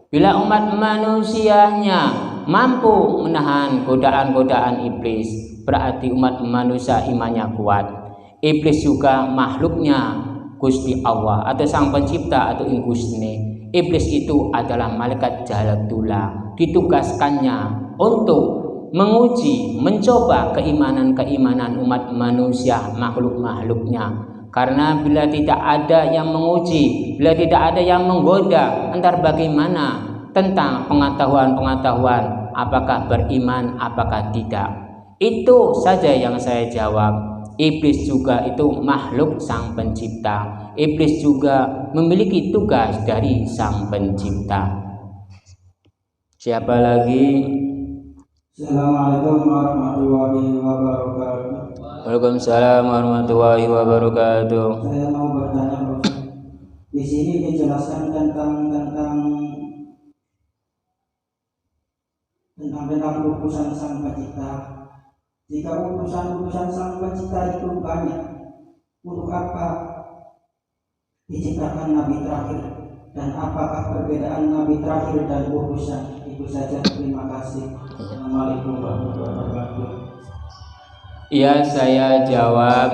Bila umat manusianya mampu menahan godaan-godaan iblis, berarti umat manusia imannya kuat. Iblis juga makhluknya Gusti Allah atau Sang Pencipta atau Ingkusne. Iblis itu adalah malaikat Jalatullah, ditugaskannya untuk menguji, mencoba keimanan umat manusia, makhluk-makhluknya. Karena bila tidak ada yang menguji, bila tidak ada yang menggoda, entar bagaimana tentang pengetahuan apakah beriman, apakah tidak. Itu saja yang saya jawab. Iblis juga itu makhluk Sang Pencipta. Iblis juga memiliki tugas dari Sang Pencipta. Siapa lagi? Assalamualaikum warahmatullahi wabarakatuh. Waalaikumsalam warahmatullahi wabarakatuh. Saya mau bertanya, Pak Ustaz. Di sini dijelaskan tentang utusan Sang Pencipta. Jika utusan-utusan Sang Pencipta itu banyak, untuk apa diciptakan nabi terakhir, dan apakah perbedaan nabi terakhir dan utusan? Itu saja, terima kasih. Assalamualaikum warahmatullahi wabarakatuh. Ya, saya jawab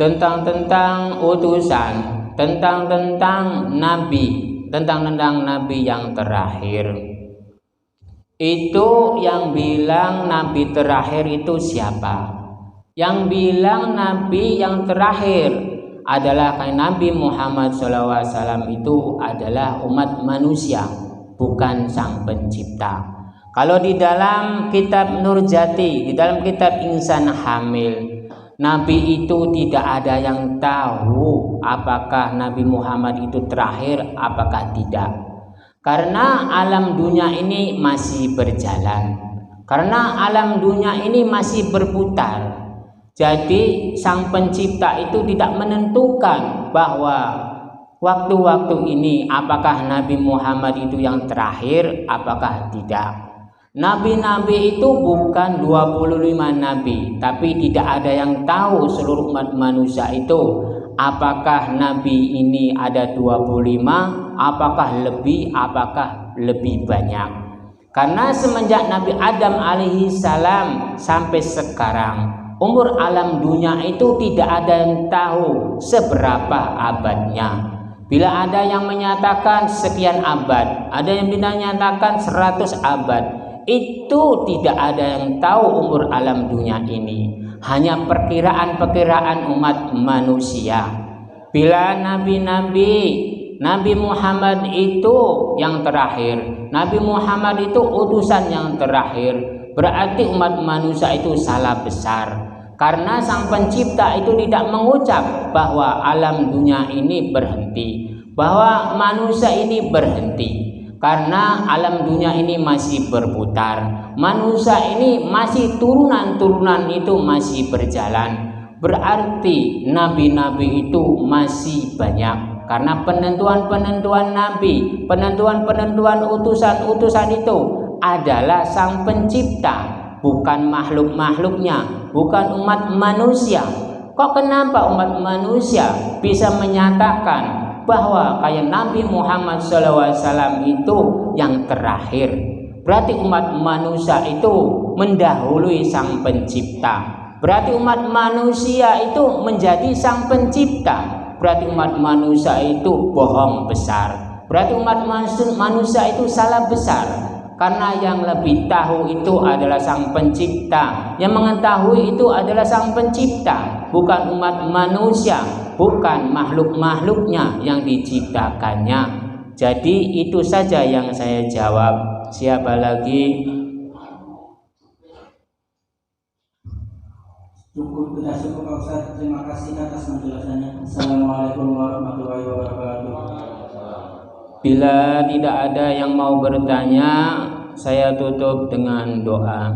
tentang utusan, tentang nabi yang terakhir. Itu yang bilang nabi terakhir itu siapa? Yang bilang nabi yang terakhir adalah Nabi Muhammad SAW. Itu adalah umat manusia, bukan Sang Pencipta. Kalau di dalam kitab Nurjati, di dalam kitab Insan Hamil, nabi itu tidak ada yang tahu apakah Nabi Muhammad itu terakhir apakah tidak. Karena alam dunia ini masih berjalan, karena alam dunia ini masih berputar. Jadi Sang Pencipta itu tidak menentukan bahwa waktu-waktu ini apakah Nabi Muhammad itu yang terakhir apakah tidak. Nabi-nabi itu bukan 25 nabi, tapi tidak ada yang tahu seluruh umat manusia itu apakah nabi ini ada 25, apakah lebih banyak. Karena semenjak Nabi Adam alaihi salam sampai sekarang, umur alam dunia itu tidak ada yang tahu seberapa abadnya. Bila ada yang menyatakan sekian abad, ada yang menyatakan 100 abad, itu tidak ada yang tahu umur alam dunia ini. Hanya perkiraan-perkiraan umat manusia. Bila Nabi Muhammad itu yang terakhir, Nabi Muhammad itu utusan yang terakhir, berarti umat manusia itu salah besar. Karena Sang Pencipta itu tidak mengucap bahwa alam dunia ini berhenti, bahwa manusia ini berhenti. Karena alam dunia ini masih berputar, manusia ini masih turunan-turunan itu masih berjalan. Berarti nabi-nabi itu masih banyak. Karena penentuan-penentuan nabi, penentuan-penentuan utusan-utusan itu adalah Sang Pencipta, bukan makhluk-makhluknya, bukan umat manusia. Kok kenapa umat manusia bisa menyatakan bahwa kayak Nabi Muhammad SAW itu yang terakhir? Berarti umat manusia itu mendahului Sang Pencipta. Berarti umat manusia itu menjadi Sang Pencipta. Berarti umat manusia itu bohong besar. Berarti umat manusia itu salah besar. Karena yang lebih tahu itu adalah Sang Pencipta. Yang mengetahui itu adalah Sang Pencipta, bukan umat manusia, bukan makhluk-makhluknya yang diciptakannya. Jadi itu saja yang saya jawab. Siapa lagi? Cukup Pak Ustaz. Terima kasih atas penjelasannya. Assalamualaikum warahmatullahi wabarakatuh. Bila tidak ada yang mau bertanya, saya tutup dengan doa.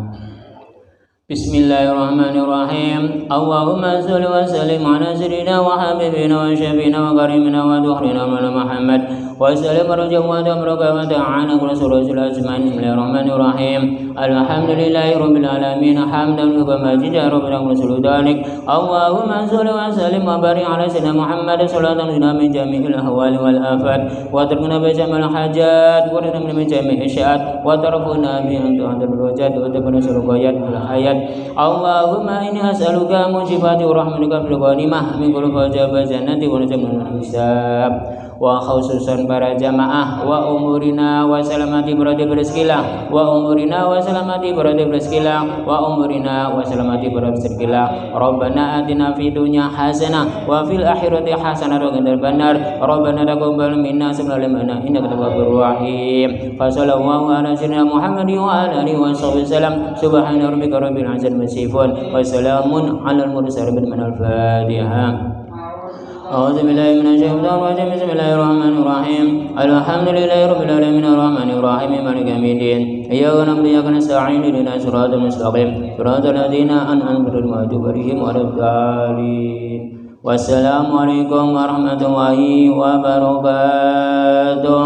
Bismillahirrahmanirrahim. Allahumma shalli wa sallim ala sayyidina wa habibina wa syafiina wa karimina wa duhrina Muhammad wa sallim warahmatullahi wabarakatuh ala rasulillah ajmain. Bismillahirrahmanirrahim. Alhamdulillahi rabbil alamin hamdan wa majidan rabbil alamin. Allahumma shalli wa sallim wa barik ala sayyidina Muhammad sallallahu alaihi min jami'il ahwali wal afat wa tarkuna bi jamal hajat wa ridna min jami'il syiat wa tarfuna bi antul rajat wa tabana sulqayat al hayat. Allahumma inni as'aluka mujibati rahmatika fil ghanimah min kulli fajaba jannati wa najmul hisab. Wa khususan para jamaah wa umurina wa salamati berada bersekilah wa umurina wa salamati berada bersekilah wa umurina wa salamati berada bersekilah. Rabbana atina fid dunya hasanah wa fil akhirati hasanah wa qina adzabannar. Rabbana taqabbal minna innaka antal ghafurur rahim. Fa sallallahu ala sayyidina Muhammadin wa ala alihi wa sahbihi wasallam. Subhana rabbika rabbil izzati amma yasifun wa salamun alal mursalin. Al-Fatihah. أعوذ بالله من الشيطان الرجيم. بسم الله الرحمن الرحيم. الحمد لله رب العالمين الرحمن الرحيم مالك يوم الدين. إياك نعبد وإياك نستعين اهدنا الصراط المستقيم صراط الذين أنعمت عليهم غير المغضوب عليهم ولا الضالين. والسلام عليكم ورحمة الله وبركاته.